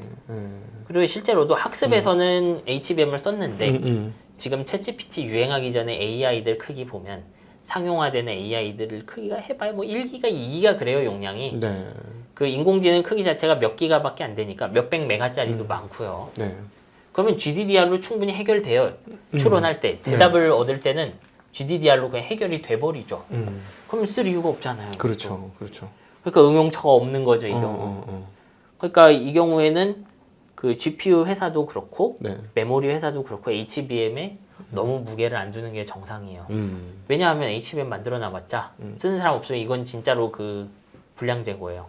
그리고 실제로도 학습에서는 HBM을 썼는데 지금 챗GPT 유행하기 전에 AI들 크기 보면 상용화되는 AI들 크기가 해봐야 뭐 1기가, 2기가 그래요, 용량이. 네. 그 인공지능 크기 자체가 몇 기가밖에 안 되니까 몇백 메가짜리도 많고요. 네. 그러면 GDDR로 충분히 해결돼요. 추론할 때. 대답을 얻을 때는 GDDR로 그냥 해결이 돼버리죠. 그러면 쓸 이유가 없잖아요. 그렇죠. 그렇죠. 그러니까 응용처가 없는 거죠, 이 경우. 그러니까 이 경우에는 그 GPU 회사도 그렇고 네. 메모리 회사도 그렇고 HBM에 너무 무게를 안 두는 게 정상이에요. 왜냐하면 HBM 만들어 놔봤자 쓰는 사람 없으면 이건 진짜로 그 불량 재고예요.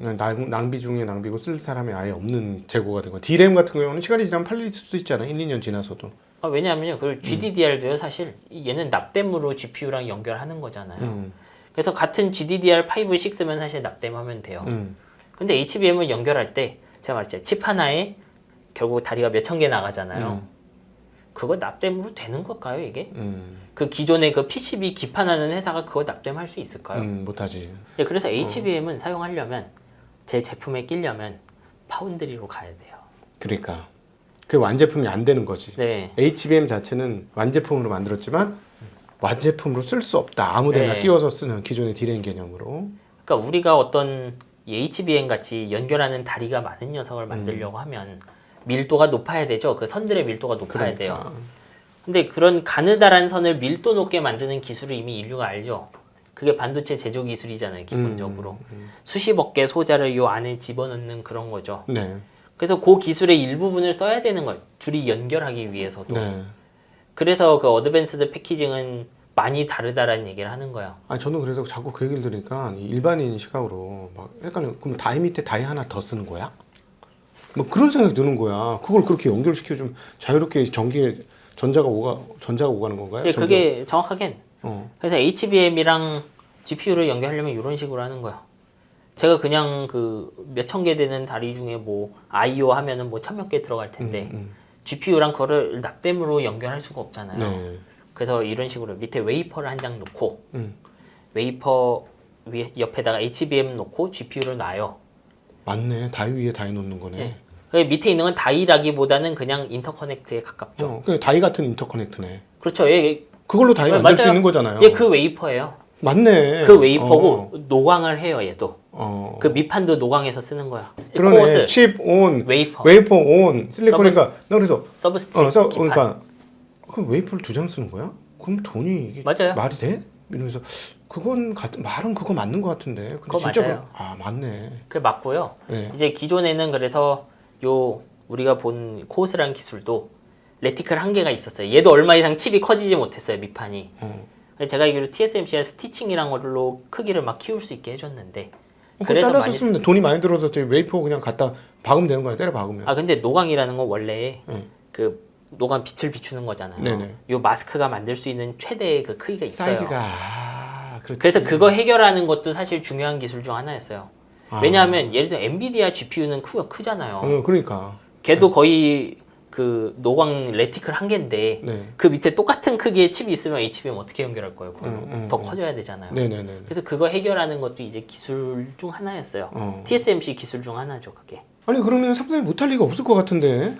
낭비 중에 낭비고 쓸 사람이 아예 없는 재고가 된 거. D램 같은 경우는 시간이 지나면 팔릴 수도 있잖아요. 1, 2년 지나서도. 왜냐하면요, 그 GDDR도요, 사실 얘는 납땜으로 GPU랑 연결하는 거잖아요. 그래서 같은 GDDR5, 6면 사실 납땜하면 돼요. 근데 HBM을 연결할 때 제가 말했죠, 칩 하나에 결국 다리가 몇천 개 나가잖아요. 그거 납땜으로 되는 걸까요, 이게? 그 기존의 그 PCB 기판하는 회사가 그거 납땜할 수 있을까요? 못하지. 네, 그래서 HBM은 사용하려면 제 제품에 끼려면 파운드리로 가야 돼요. 그러니까 그 완제품이 안 되는 거지. 네. HBM 자체는 완제품으로 만들었지만 완제품으로 쓸 수 없다. 아무데나 네. 끼워서 쓰는 기존의 디램 개념으로. 그러니까 우리가 어떤 이 HBM 같이 연결하는 다리가 많은 녀석을 만들려고 하면 밀도가 높아야 되죠. 그 선들의 밀도가 높아야 돼요. 근데 그런 가느다란 선을 밀도 높게 만드는 기술을 이미 인류가 알죠. 그게 반도체 제조 기술이잖아요, 기본적으로. 수십억 개 소자를 요 안에 집어넣는 그런 거죠. 네. 그래서 그 기술의 일부분을 써야 되는 거예요. 둘이 연결하기 위해서도. 네. 그래서 그 어드밴스드 패키징은 많이 다르다라는 얘기를 하는 거예요. 아니 저는 그래서 자꾸 그 얘기를 들으니까 이 일반인 시각으로 막 헷갈려. 그럼 다이 밑에 다이 하나 더 쓰는 거야? 뭐 그런 생각이 드는 거야. 그걸 그렇게 연결시켜 좀 자유롭게 전자가 오가는 건가요? 네, 그게 정확하게는. 어. 그래서 HBM이랑 GPU를 연결하려면 이런 식으로 하는 거예요. 제가 그냥 그 몇천 개 되는 다리 중에 뭐 I/O 하면은 뭐 1000몇 개 들어갈 텐데 GPU랑 그거를 납땜으로 연결할 수가 없잖아요. 네. 그래서 이런 식으로 밑에 웨이퍼를 한 장 놓고 웨이퍼 위에 옆에다가 HBM 놓고 GPU를 놔요. 맞네. 다이 위에 다이 놓는 거네. 네. 그 밑에 있는 건 다이라기보다는 그냥 인터커넥트에 가깝죠. 그 다이 같은 인터커넥트네. 그렇죠. 예, 그걸로 다이 만들 수 있는 거잖아요. 예, 그 웨이퍼예요. 맞네. 그 웨이퍼고 노광을 해요, 얘도. 어. 그 밑판도 노광해서 쓰는 거야. 그러네. 코어스, 칩 온, 웨이퍼, 온, 실리콘이니까 나 그래서 서브스트레이트, 기판. 그러니까 그 웨이퍼를 2장 쓰는 거야? 그럼 돈이 이게 맞아요. 말이 돼? 이러면서 그건 말은 그거 맞는 것 같은데. 근데 그거 진짜 맞아요. 맞네. 그게 맞고요. 네. 이제 기존에는 그래서 요 우리가 본 코어스라는 기술도 레티클 한 개가 있었어요. 얘도 얼마 이상 칩이 커지지 못했어요, 밑판이. 제가 알기로 TSMC가 스티칭이란 걸로 크기를 막 키울 수 있게 해줬는데. 그거 잘랐었으면 돈이 많이 들어서 웨이퍼 그냥 갖다 박으면 되는 거야. 때려 박으면. 아 근데 노광이라는 건 원래 네. 그 노광 빛을 비추는 거잖아요. 네네. 요 마스크가 만들 수 있는 최대의 그 크기가 있어요. 사이즈가 그렇지. 그래서 그거 해결하는 것도 사실 중요한 기술 중 하나였어요. 왜냐하면 예를 들어 엔비디아 GPU는 크잖아요. 그러니까. 걔도 거의 그 노광 레티클 한 개인데 네. 그 밑에 똑같은 크기의 칩이 있으면 HBM 어떻게 연결할 거예요? 더 커져야 되잖아요. 네네네. 그래서 그거 해결하는 것도 이제 기술 중 하나였어요. TSMC 기술 중 하나죠, 그게. 아니 그러면 삼성이 못할 리가 없을 것 같은데.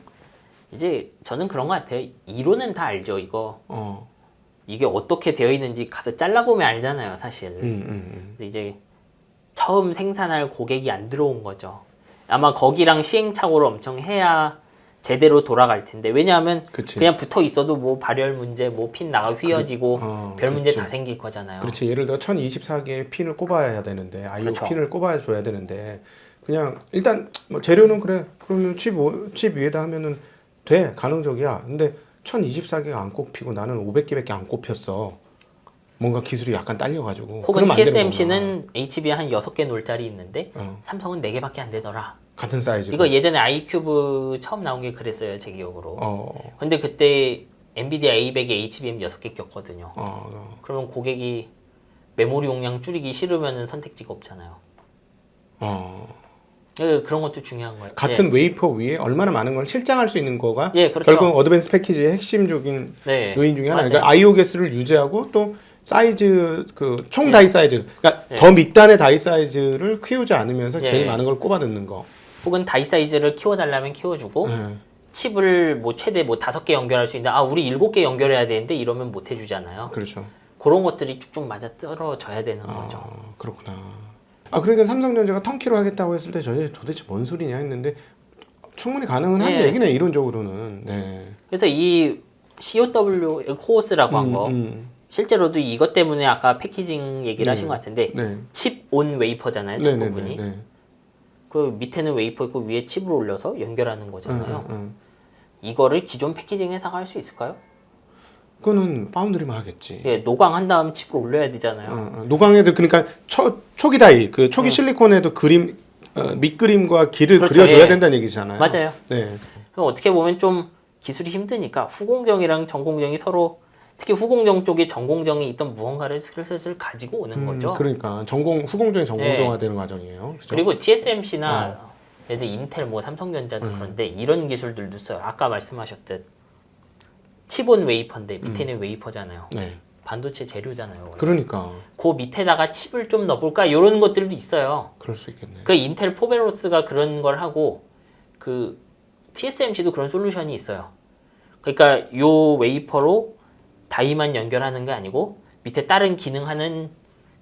이제 저는 그런 것 같아요. 이론은 다 알죠, 이거. 이게 어떻게 되어 있는지 가서 잘라보면 알잖아요, 사실. 근데 이제 처음 생산할 고객이 안 들어온 거죠. 아마 거기랑 시행착오를 엄청 해야 제대로 돌아갈 텐데. 왜냐하면 그치. 그냥 붙어 있어도 뭐 발열 문제, 뭐 핀 나가 휘어지고 별 문제 그렇지. 다 생길 거잖아요. 그렇지. 예를 들어 1024개의 핀을 꼽아야 되는데 I/O 그렇죠. 핀을 꼽아 줘야 되는데 그냥 일단 뭐 재료는 그래. 그러면 칩 위에다 하면은 돼. 가능적이야. 근데 1024개가 안 꼽히고 나는 500개밖에 안 꼽혔어. 뭔가 기술이 약간 딸려가지고. 혹은 그러면 안 되는 TSMC는 HB 한 6개 놀 자리 있는데 삼성은 4개밖에 안 되더라. 같은 사이즈. 이거 예전에 아이큐브 처음 나온 게 그랬어요, 제 기억으로. 근데 그때 엔비디아 A100에 HBM 6개 꼈거든요. 그러면 고객이 메모리 용량 줄이기 싫으면 선택지가 없잖아요. 그런 것도 중요한 거예요. 같은 웨이퍼 위에 얼마나 많은 걸 실장할 수 있는 거가 그렇죠. 결국 어드밴스 패키지의 핵심적인 요인 중에 하나. 그러니까 I/O 개수를 유지하고 또 사이즈 그 총 다이 사이즈, 그러니까 더 밑단의 다이 사이즈를 키우지 않으면서 제일 많은 걸 꼽아 넣는 거. 혹은 다이 사이즈를 키워달라면 키워주고 칩을 뭐 최대 뭐 5개 연결할 수 있는데 우리 7개 연결해야 되는데 이러면 못 해주잖아요. 그렇죠. 그런 것들이 쭉쭉 맞아 떨어져야 되는 거죠. 그렇구나. 그러니까 삼성전자가 턴키로 하겠다고 했을 때 저희 도대체 뭔 소리냐 했는데 충분히 가능은 한 얘기네, 이론적으로는. 네. 그래서 이 COW 코어스라고 한 거 실제로도 이것 때문에 아까 패키징 얘기를 하신 것 같은데 칩 온 웨이퍼잖아요, 첫 부분이. 그 밑에는 웨이퍼 있고 위에 칩을 올려서 연결하는 거잖아요. 이거를 기존 패키징 회사가 할 수 있을까요? 그거는 파운드리만 하겠지. 노광한 다음 칩을 올려야 되잖아요. 노광에도 그러니까 초기 다이, 그 초기 실리콘에도 밑그림과 길을 그렇죠, 그려줘야 된다는 얘기잖아요. 맞아요. 네. 그럼 어떻게 보면 좀 기술이 힘드니까 후공정이랑 전공정이 서로, 특히 후공정 쪽에 전공정이 있던 무언가를 슬슬 가지고 오는 거죠. 그러니까 후공정이 전공정화되는 과정이에요. 그렇죠? 그리고 TSMC나 예를 들어 인텔, 뭐 삼성전자도 그런데 이런 기술들도 써요. 아까 말씀하셨듯 칩온 웨이퍼인데 밑에는 웨이퍼잖아요. 반도체 재료잖아요. 원래. 그러니까. 그 밑에다가 칩을 좀 넣어볼까 이런 것들도 있어요. 그럴 수 있겠네. 그 인텔 포베로스가 그런 걸 하고 그 TSMC도 그런 솔루션이 있어요. 그러니까 요 웨이퍼로 다이만 연결하는 게 아니고 밑에 다른 기능하는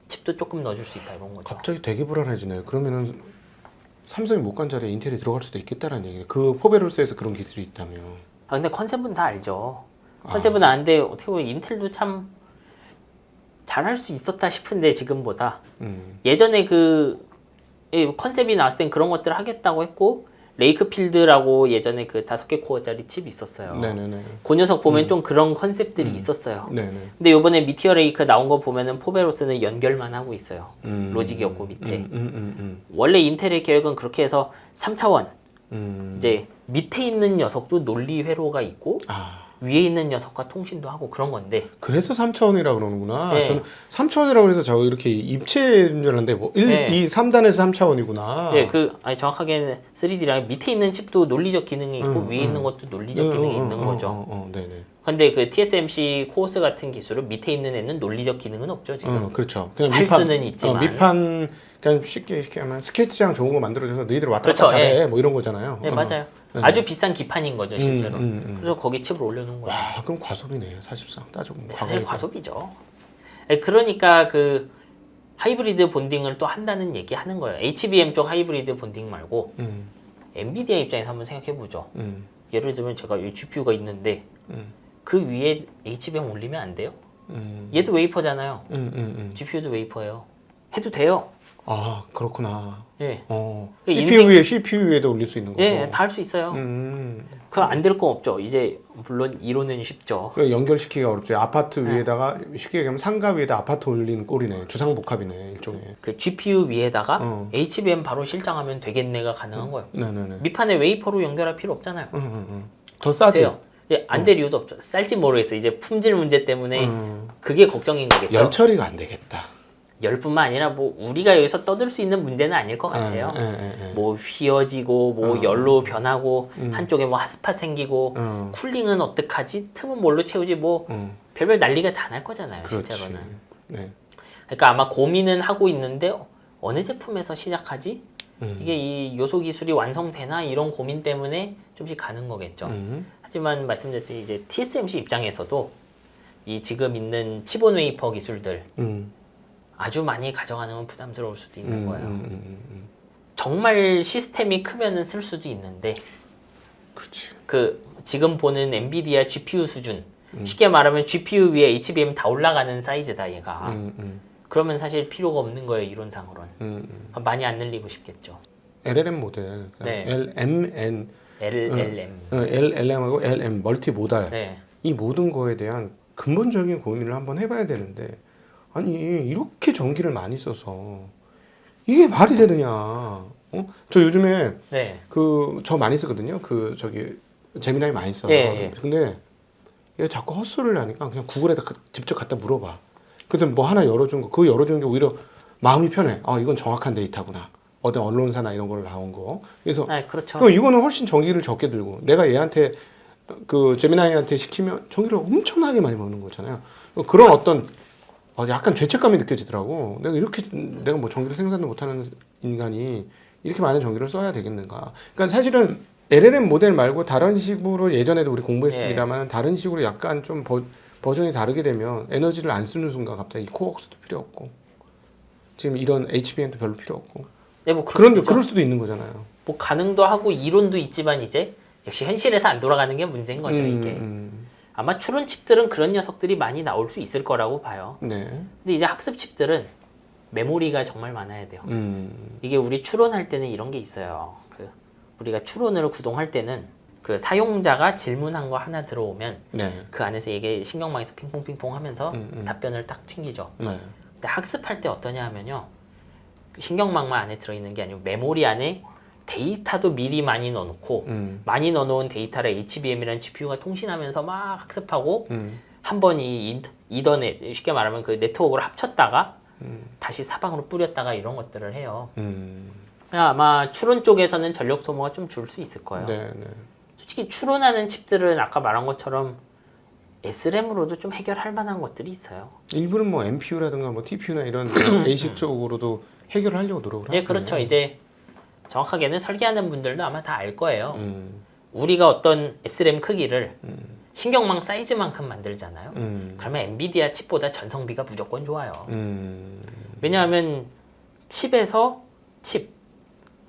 칩도 조금 넣어줄 수 있다 이런 거죠. 갑자기 되게 불안해지네요. 그러면은 삼성이 못 간 자리에 인텔이 들어갈 수도 있겠다라는 얘기네. 그 포베로스에서 그런 기술이 있다면. 근데 컨셉은 다 알죠. 컨셉은 아는데 어떻게 보면 인텔도 참 잘할 수 있었다 싶은데 지금보다 예전에 그 컨셉이 나왔을 땐 그런 것들을 하겠다고 했고 레이크필드라고 예전에 그 5개 코어짜리 칩이 있었어요. 네네네. 그 녀석 보면 좀 그런 컨셉들이 있었어요. 네네. 근데 요번에 미티어 레이크 나온 거 보면은 포베로스는 연결만 하고 있어요. 로직이 없고 밑에. 원래 인텔의 계획은 그렇게 해서 3차원 이제 밑에 있는 녀석도 논리 회로가 있고 위에 있는 녀석과 통신도 하고 그런 건데. 그래서 3차원이라고 그러는구나. 네. 저는 3차원이라고 해서 저 이렇게 입체인 줄 알았는데 뭐 1, 네. 2, 3단에서 3차원이구나. 네, 아니 정확하게는 3D랑 밑에 있는 칩도 논리적 기능이 있고 위에 있는 것도 논리적 기능이 있는 거죠. 네네. 근데 그 TSMC 코어스 같은 기술은 밑에 있는 애는 논리적 기능은 없죠 지금. 그렇죠. 그냥 할 수는 있지만. 밑판 그냥 쉽게 하면 스케이트장 좋은 거 만들어줘서 너희들 왔다 그렇죠, 갔다 잘해. 뭐 이런 거잖아요. 네, 맞아요. 아주 비싼 기판인 거죠 실제로. 그래서 거기 칩을 올려놓은 거예요. 와, 그럼 과소비네 사실상 따져보면. 사실 과소비죠. 그러니까 그 하이브리드 본딩을 또 한다는 얘기 하는 거예요. HBM 쪽 하이브리드 본딩 말고 엔비디아 입장에서 한번 생각해 보죠. 예를 들면 제가 이 GPU가 있는데 그 위에 HBM 올리면 안 돼요? 얘도 웨이퍼잖아요. GPU도 웨이퍼예요. 해도 돼요. 아, 그렇구나. 예. CPU 위에도 올릴 수 있는 거고. 예, 다 할 수 있어요. 그거 안 될 거 없죠. 이제 물론 이론은 쉽죠. 연결시키기가 어렵죠. 아파트 위에다가 쉽게 얘기하면 상가 위에다 아파트 올리는 꼴이네. 주상복합이네 일종의. 그 GPU 위에다가 HBM 바로 실장하면 되겠네가 가능한 거예요. 네네네. 밑판에 웨이퍼로 연결할 필요 없잖아요. 더 싸지. 돼요. 안 될 이유도 없죠. 쌀지 모르겠어요. 이제 품질 문제 때문에 그게 걱정인 거겠죠. 열 처리가 안 되겠다. 열뿐만 아니라 뭐 우리가 여기서 떠들 수 있는 문제는 아닐 것 같아요. 뭐 휘어지고 뭐 열로 변하고 한쪽에 뭐 핫스팟 생기고 쿨링은 어떡하지? 틈은 뭘로 채우지? 뭐 별별 난리가 다 날 거잖아요. 그렇지. 실제로는. 네. 그러니까 아마 고민은 하고 있는데 어느 제품에서 시작하지? 이게 이 요소 기술이 완성되나 이런 고민 때문에 좀씩 가는 거겠죠. 하지만 말씀드렸듯이 이제 TSMC 입장에서도 이 지금 있는 칩온 웨이퍼 기술들 아주 많이 가져가는 건 부담스러울 수도 있는 거예요. 정말 시스템이 크면은 쓸 수도 있는데, 그렇지. 그 지금 보는 엔비디아 GPU 수준, 쉽게 말하면 GPU 위에 HBM 다 올라가는 사이즈다 얘가. 그러면 사실 필요가 없는 거예요 이론상으로는. 많이 안 늘리고 싶겠죠. LLM 모델, 네. LMN, LLM. LLM하고 LM 멀티 모달 네. 이 모든 거에 대한 근본적인 고민을 한번 해봐야 되는데. 아니 이렇게 전기를 많이 써서 이게 말이 되느냐? 저 요즘에 네. 저 많이 쓰거든요. 저기 제미나이 많이 써요. 예. 근데 얘 자꾸 헛소리를 하니까 그냥 구글에다 직접 갖다 물어봐. 그래서 뭐 하나 열어준 거, 그거 열어준 게 오히려 마음이 편해. 이건 정확한 데이터구나. 어떤 언론사나 이런 걸로 나온 거. 그래서 그렇죠. 그럼 이거는 훨씬 전기를 적게 들고 내가 얘한테 제미나이한테 시키면 전기를 엄청나게 많이 먹는 거잖아요. 그런 어떤 약간 죄책감이 느껴지더라고. 내가 뭐 전기를 생산도 못하는 인간이 이렇게 많은 전기를 써야 되겠는가. 그러니까 사실은 LLM 모델 말고 다른 식으로 예전에도 우리 공부했습니다만 다른 식으로 약간 좀 버전이 다르게 되면 에너지를 안 쓰는 순간 갑자기 코어스도 필요 없고 지금 이런 HBM도 별로 필요 없고. 네, 뭐 그럴 수도 있는 거잖아요. 뭐 가능도 하고 이론도 있지만 이제 역시 현실에서 안 돌아가는 게 문제인 거죠 이게. 아마 추론 칩들은 그런 녀석들이 많이 나올 수 있을 거라고 봐요. 네. 근데 이제 학습 칩들은 메모리가 정말 많아야 돼요. 이게 우리 추론할 때는 이런 게 있어요. 우리가 추론을 구동할 때는 그 사용자가 질문한 거 하나 들어오면 그 안에서 이게 신경망에서 핑퐁핑퐁 하면서 답변을 딱 튕기죠. 근데 학습할 때 어떠냐 하면요. 그 신경망만 안에 들어있는 게 아니고 메모리 안에 데이터도 미리 많이 넣어놓고 많이 넣어놓은 데이터를 HBM이라는 GPU가 통신하면서 막 학습하고 한 번 이 이더넷 쉽게 말하면 그 네트워크를 합쳤다가 다시 사방으로 뿌렸다가 이런 것들을 해요. 아마 추론 쪽에서는 전력 소모가 좀 줄 수 있을 거예요. 네. 솔직히 추론하는 칩들은 아까 말한 것처럼 SRAM으로도 좀 해결할 만한 것들이 있어요. 일부는 뭐 MPU라든가 뭐 TPU나 이런 ASIC 쪽으로도 해결하려고 노력을 하죠. 네, 그렇죠. 이제 정확하게는 설계하는 분들도 아마 다 알 거예요. 우리가 어떤 SRAM 크기를 신경망 사이즈만큼 만들잖아요. 그러면 엔비디아 칩보다 전성비가 무조건 좋아요. 왜냐하면 칩에서 칩,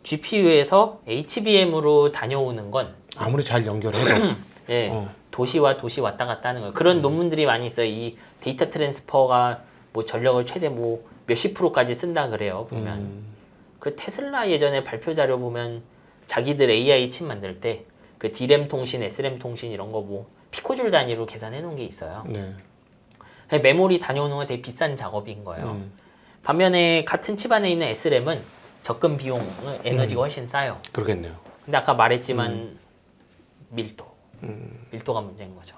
GPU에서 HBM으로 다녀오는 건 아무리 잘 연결해도 예, 도시와 도시 왔다 갔다 하는 거예요. 그런 논문들이 많이 있어요. 이 데이터 트랜스퍼가 뭐 전력을 최대 뭐 몇십 프로까지 쓴다 그래요. 보면 그 테슬라 예전에 발표 자료 보면 자기들 AI 칩 만들 때 그 D램 통신, SRAM 통신 이런 거 뭐 피코줄 단위로 계산해 놓은 게 있어요. 네. 메모리 다녀오는 건 되게 비싼 작업인 거예요. 반면에 같은 칩 안에 있는 SRAM은 접근 비용, 에너지가 훨씬 싸요. 그러겠네요. 근데 아까 말했지만 밀도가 문제인 거죠.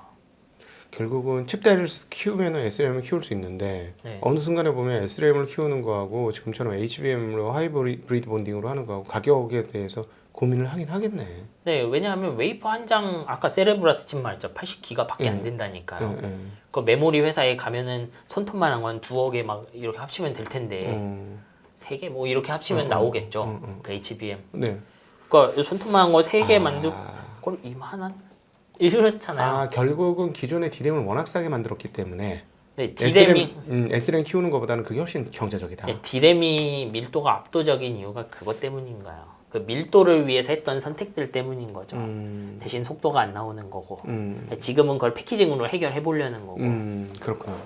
결국은 칩대를 키우면 SRAM을 키울 수 있는데 네. 어느 순간에 보면 SRAM을 키우는 거하고 지금처럼 HBM으로 하이브리드 본딩으로 하는 거하고 가격에 대해서 고민을 하긴 하겠네. 네, 왜냐하면 웨이퍼 한 장 아까 세레브라스 칩 말했죠. 80기가밖에 안 된다니까요. 그 메모리 회사에 가면은 손톱만한 건 2억에 막 이렇게 합치면 될 텐데 3개 뭐 이렇게 합치면 나오겠죠. 그 HBM. 네. 그러니까 손톱만한 거 3개 만들고 그걸 2만 원? 이렇잖아요. 아 결국은 기존의 D램을 워낙 싸게 만들었기 때문에 네, D램이 SRAM 키우는 것보다는 그게 훨씬 경제적이다. 네, D램이 밀도가 압도적인 이유가 그것 때문인가요? 그 밀도를 위해서 했던 선택들 때문인 거죠. 대신 속도가 안 나오는 거고. 지금은 그걸 패키징으로 해결해 보려는 거고. 그렇구나.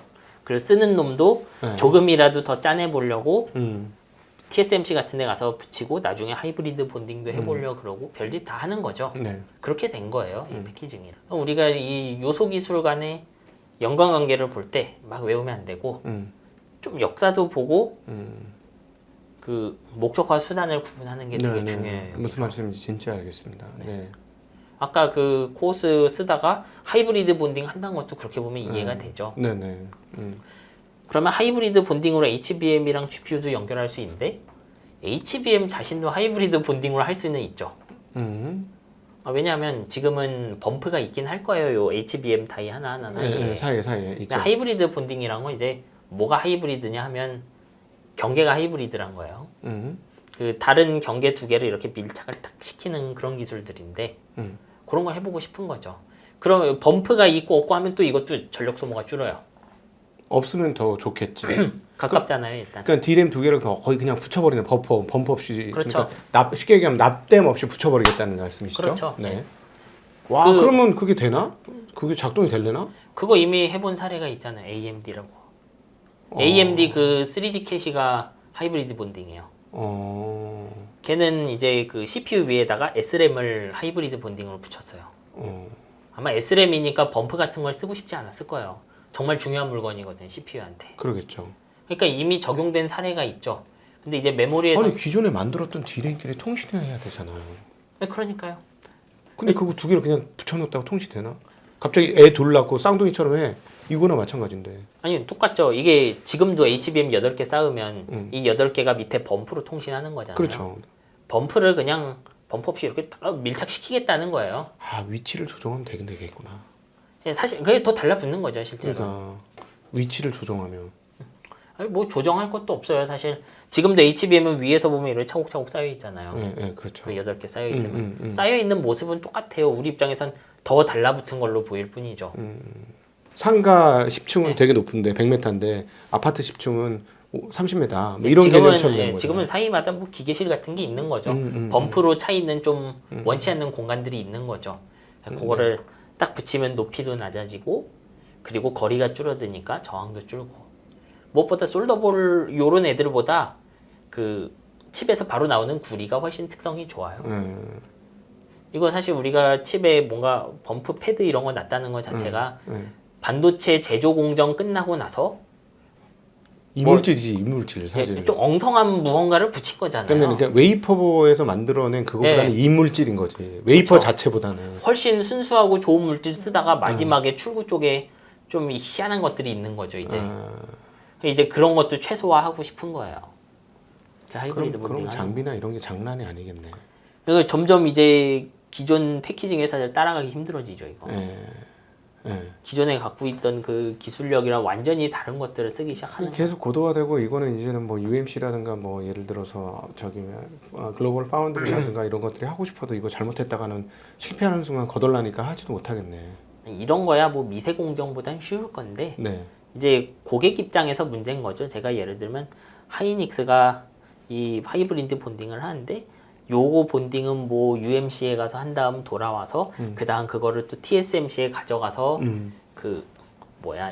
그리고 쓰는 놈도 네. 조금이라도 더 짜내 보려고 TSMC 같은 데 가서 붙이고 나중에 하이브리드 본딩도 해보려고 그러고 별짓 다 하는 거죠. 네. 그렇게 된 거예요. 이 패키징이라. 우리가 이 요소 기술 간의 연관관계를 볼 때 막 외우면 안 되고 좀 역사도 보고 그 목적과 수단을 구분하는 게 되게 중요해요. 무슨 말씀인지 진짜 알겠습니다. 네. 아까 그 코스 쓰다가 하이브리드 본딩 한다는 것도 그렇게 보면 이해가 되죠. 네네. 그러면 하이브리드 본딩으로 HBM이랑 GPU도 연결할 수 있는데 HBM 자신도 하이브리드 본딩으로 할 수는 있죠. 왜냐하면 지금은 범프가 있긴 할 거예요. 요 HBM 다이 하나하나 네, 사이에 있죠. 하이브리드 본딩이란 건 이제 뭐가 하이브리드냐 하면 경계가 하이브리드란 거예요. 그 다른 경계 두 개를 이렇게 밀착을 딱 시키는 그런 기술들인데 그런 걸 해보고 싶은 거죠. 그러면 범프가 있고 없고 하면 또 이것도 전력 소모가 줄어요. 없으면 더 좋겠지. 가깝잖아요, 일단. 그러니까 D램 두 개를 거의 그냥 붙여버리는 범프 없이. 그렇죠. 그러니까 쉽게 얘기하면 납땜 없이 붙여버리겠다는 말씀이시죠? 그렇죠. 네. 와 그러면 그게 되나? 그게 작동이 되려나? 그거 이미 해본 사례가 있잖아요. AMD라고. AMD 그 3D 캐시가 하이브리드 본딩이에요. 걔는 이제 그 CPU 위에다가 SRAM을 하이브리드 본딩으로 붙였어요. 아마 SRAM이니까 범프 같은 걸 쓰고 싶지 않았을 거예요. 정말 중요한 물건이거든, CPU한테. 그러겠죠. 그러니까 이미 적용된 사례가 있죠. 근데 이제 메모리에서 아니 기존에 만들었던 D램끼리 통신을 해야 되잖아요. 네, 그러니까요. 근데 그거 두 개를 그냥 붙여놓다가 통신되나? 갑자기 애 둘 낳고 쌍둥이처럼 해. 이거나 마찬가지인데. 아니 똑같죠. 이게 지금도 HBM 8개 쌓으면 이 8개가 밑에 범프로 통신하는 거잖아요. 그렇죠. 범프를 그냥 범프 없이 이렇게 딱 밀착시키겠다는 거예요. 아 위치를 조정하면 되긴 되겠구나. 사실 그게 더 달라붙는 거죠, 실제로. 그러니까 위치를 조정하면. 아니, 뭐 조정할 것도 없어요, 사실. 지금도 HBM은 위에서 보면 이렇게 차곡차곡 쌓여 있잖아요. 네, 그렇죠. 그 8개 쌓여 있으면 쌓여 있는 모습은 똑같아요. 우리 입장에선 더 달라붙은 걸로 보일 뿐이죠. 상가 10층은 네. 되게 높은데 100m인데 아파트 10층은 30m 뭐 네, 이런 지금은, 개념처럼 된 거죠. 지금은 사이마다 뭐 기계실 같은 게 있는 거죠. 범프로 차 있는 좀 원치 않는 공간들이 있는 거죠. 그거를 딱 붙이면 높이도 낮아지고 그리고 거리가 줄어드니까 저항도 줄고 무엇보다 솔더볼 요런 애들보다 그 칩에서 바로 나오는 구리가 훨씬 특성이 좋아요. 이거 사실 우리가 칩에 뭔가 범프 패드 이런 거 놨다는 것 자체가 반도체 제조 공정 끝나고 나서 이물질이지 이물질 사실. 좀 엉성한 무언가를 붙인 거잖아요. 그러니까 웨이퍼에서 만들어낸 그거보다는 이물질인 거지. 웨이퍼 그렇죠. 자체보다는. 훨씬 순수하고 좋은 물질 쓰다가 마지막에 출구 쪽에 좀 희한한 것들이 있는 거죠. 이제 그런 것도 최소화하고 싶은 거예요. 하이브리드 그럼 장비나 이런 게 장난이 아니겠네. 그래서 점점 이제 기존 패키징 회사들 따라가기 힘들어지죠, 이거. 기존에 갖고 있던 그 기술력이랑 완전히 다른 것들을 쓰기 시작하는 계속 고도화되고 이거는 이제는 뭐 UMC라든가 뭐 예를 들어서 저기 글로벌 파운드리라든가 이런 것들이 하고 싶어도 이거 잘못했다가는 실패하는 순간 거덜나니까 하지도 못하겠네. 이런 거야 뭐 미세 공정보단 쉬울 건데 네. 이제 고객 입장에서 문제인 거죠. 제가 예를 들면 하이닉스가 이 하이브리드 본딩을 하는데 요거 본딩은 뭐 UMC에 가서 한 다음 돌아와서 그 다음 그거를 또 TSMC에 가져가서 그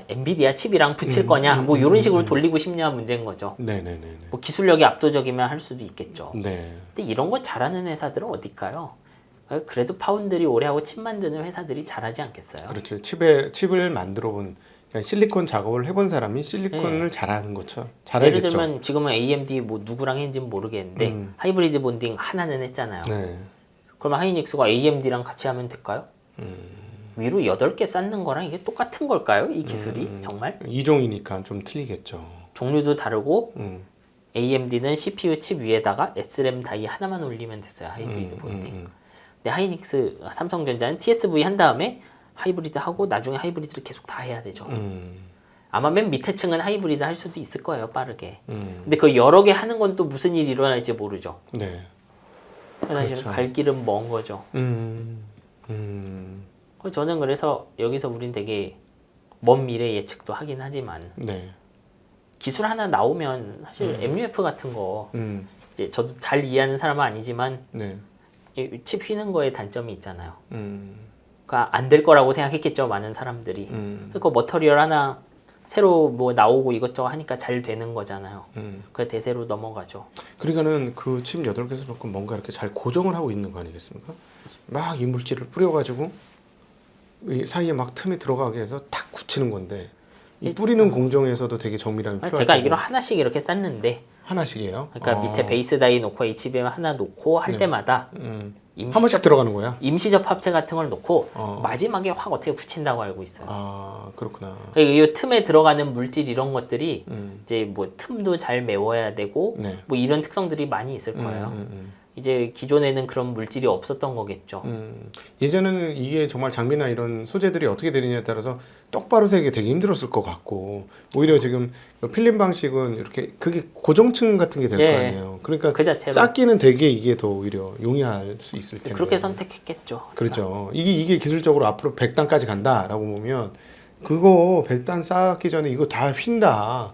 엔비디아 칩이랑 붙일 거냐 뭐 이런 식으로 돌리고 싶냐 문제인 거죠. 네네네. 뭐 기술력이 압도적이면 할 수도 있겠죠. 네. 근데 이런 거 잘하는 회사들은 어딜까요? 그래도 파운드리 오래 하고 칩 만드는 회사들이 잘하지 않겠어요? 그렇죠. 칩을 만들어 본 그러니까 실리콘 작업을 해본 사람이 실리콘을 잘하는 거죠. 잘 예를 알겠죠. 들면 지금은 AMD 뭐 누구랑 했는지는 모르겠는데 하이브리드 본딩 하나는 했잖아요. 네. 그러면 하이닉스가 AMD랑 같이 하면 될까요? 위로 8개 쌓는 거랑 이게 똑같은 걸까요? 이 기술이 정말? 이종이니까 좀 틀리겠죠. 종류도 다르고 음. AMD는 CPU 칩 위에다가 SRAM 다이 하나만 올리면 됐어요. 하이브리드 본딩. 근데 하이닉스, 삼성전자는 TSV 한 다음에 하이브리드 하고 나중에 하이브리드를 계속 다 해야 되죠. 아마 맨 밑에 층은 하이브리드 할 수도 있을 거예요, 빠르게. 근데 그 여러 개 하는 건 또 무슨 일이 일어날지 모르죠. 네. 사실은 그렇죠. 갈 길은 먼 거죠. 저는 그래서 여기서 우린 되게 먼 미래 예측도 하긴 하지만 네. 기술 하나 나오면 사실 MUF 같은 거 이제 저도 잘 이해하는 사람은 아니지만 네. 이 칩 휘는 거에 단점이 있잖아요. 그러니까 안 될 거라고 생각했겠죠, 많은 사람들이. 그러니까 머터리얼 하나 새로 뭐 나오고 이것저것 하니까 잘 되는 거잖아요. 그래 대세로 넘어가죠. 그러니까는 그 칩 8개에서 놓고 뭔가 이렇게 잘 고정을 하고 있는 거 아니겠습니까? 막 이물질을 뿌려가지고 이 사이에 막 틈이 들어가게 해서 탁 굳히는 건데 이 뿌리는 공정에서도 되게 정밀함이 필요할 제가 거고. 알기로 하나씩 이렇게 쌓는데 하나씩이에요? 그러니까 밑에 베이스 다이 놓고 HBM 하나 놓고 할 네. 때마다 한 번씩 들어가는 거야? 임시접 합체 같은 걸 놓고 마지막에 확 어떻게 붙인다고 알고 있어요. 아 그렇구나. 이 틈에 들어가는 물질 이런 것들이 이제 뭐 틈도 잘 메워야 되고 네. 뭐 이런 특성들이 많이 있을 거예요. 이제 기존에는 그런 물질이 없었던 거겠죠. 예전에는 이게 정말 장비나 이런 소재들이 어떻게 되느냐에 따라서 똑바로 세기 되게 힘들었을 것 같고 오히려 지금 필름 방식은 이렇게 그게 고정층 같은 게 될 거 예. 아니에요. 그러니까 그 자체로. 쌓기는 되게 이게 더 오히려 용이할 수 있을 텐데. 그렇게 선택했겠죠. 그렇죠. 이게 기술적으로 앞으로 100단까지 간다라고 보면 그거 100단 쌓기 전에 이거 다 휜다.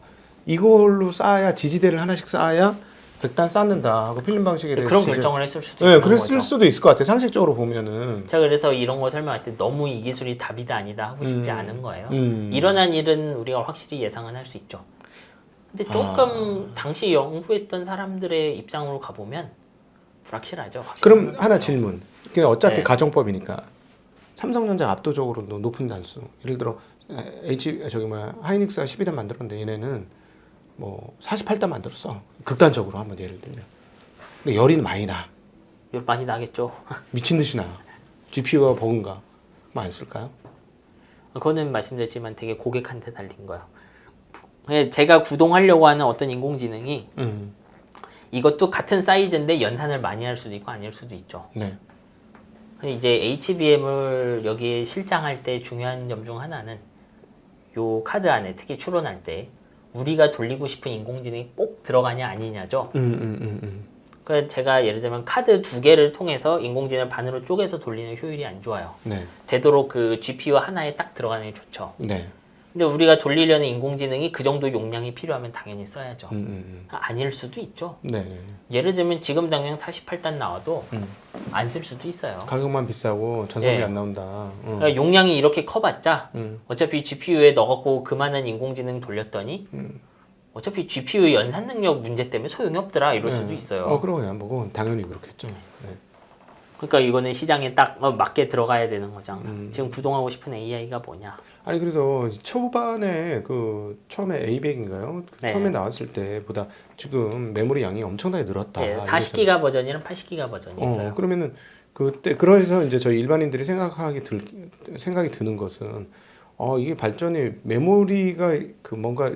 이걸로 쌓아야 지지대를 하나씩 쌓아야 100단 쌓는다. 그 필름 방식에 대해서 그런 결정을 했을 수도 네, 있는 그랬을 거죠. 수도 있을 것 같아요. 상식적으로 보면은. 제가 그래서 이런 거 설명할 때 너무 이 기술이 답이다 아니다 하고 싶지 않은 거예요. 음. 일어난 일은 우리가 확실히 예상은 할 수 있죠. 근데 조금 당시 연구했던 사람들의 입장으로 가보면 불확실하죠. 그럼 하나 질문. 그냥 어차피 네. 가정법이니까 삼성전자 압도적으로 높은 단수. 예를 들어 하이닉스가 12단 만들었는데 얘네는 뭐 48단 만들었어. 극단적으로 한번 예를 들면. 근데 열이 많이 나. 열 많이 나겠죠. 미친 듯이 나. GPU가 버그인가? 뭐 안 쓸까요? 그거는 말씀드렸지만 되게 고객한테 달린 거예요. 그냥 제가 구동하려고 하는 어떤 인공지능이 이것도 같은 사이즈인데 연산을 많이 할 수도 있고 아닐 수도 있죠. 네. 이제 HBM을 여기에 실장할 때 중요한 점 중 하나는 요 카드 안에 특히 추론할 때 우리가 돌리고 싶은 인공지능이 꼭 들어가냐 아니냐죠. 그래서 제가 예를 들면 카드 2개를 통해서 인공지능을 반으로 쪼개서 돌리는 효율이 안 좋아요. 네. 되도록 그 GPU 하나에 딱 들어가는 게 좋죠. 네. 근데 우리가 돌리려는 인공지능이 그 정도 용량이 필요하면 당연히 써야죠. 아닐 수도 있죠. 네. 네. 예를 들면 지금 당장 48단 나와도 안 쓸 수도 있어요. 가격만 비싸고 전성비 네. 안 나온다. 그러니까 용량이 이렇게 커봤자 어차피 GPU에 넣어갖고 그만한 인공지능 돌렸더니 어차피 GPU 연산 능력 문제 때문에 소용이 없더라 이럴 수도 있어요. 그러네요. 뭐 당연히 그렇겠죠. 네. 그러니까 이거는 시장에 딱 맞게 들어가야 되는 거죠. 항상. 지금 구동하고 싶은 AI가 뭐냐. 아니 그래도 초반에 그 처음에 A100인가요? 네. 처음에 나왔을 때보다 지금 메모리 양이 엄청나게 늘었다. 네, 40기가 버전이랑 80기가 버전이 있어요. 그러면은 그때 그래서 이제 저희 일반인들이 생각이 드는 것은 이게 발전이 메모리가 그 뭔가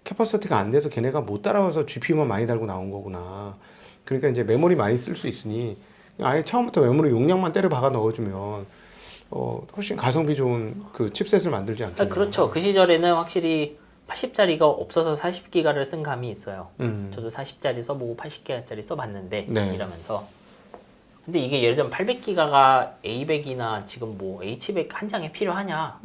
캐퍼시티가 안 돼서 걔네가 못 따라와서 GPU만 많이 달고 나온 거구나. 그러니까 이제 메모리 많이 쓸 수 있으니 아예 처음부터 메모리 용량만 때려 박아 넣어주면 훨씬 가성비 좋은 그 칩셋을 만들지 않겠나요? 그렇죠. 그 시절에는 확실히 80짜리가 없어서 40기가를 쓴 감이 있어요. 저도 40짜리 써보고 80기가짜리 써봤는데 네. 이러면서. 근데 이게 예를 들면 800기가가 A100이나 지금 뭐 H100 한 장에 필요하냐?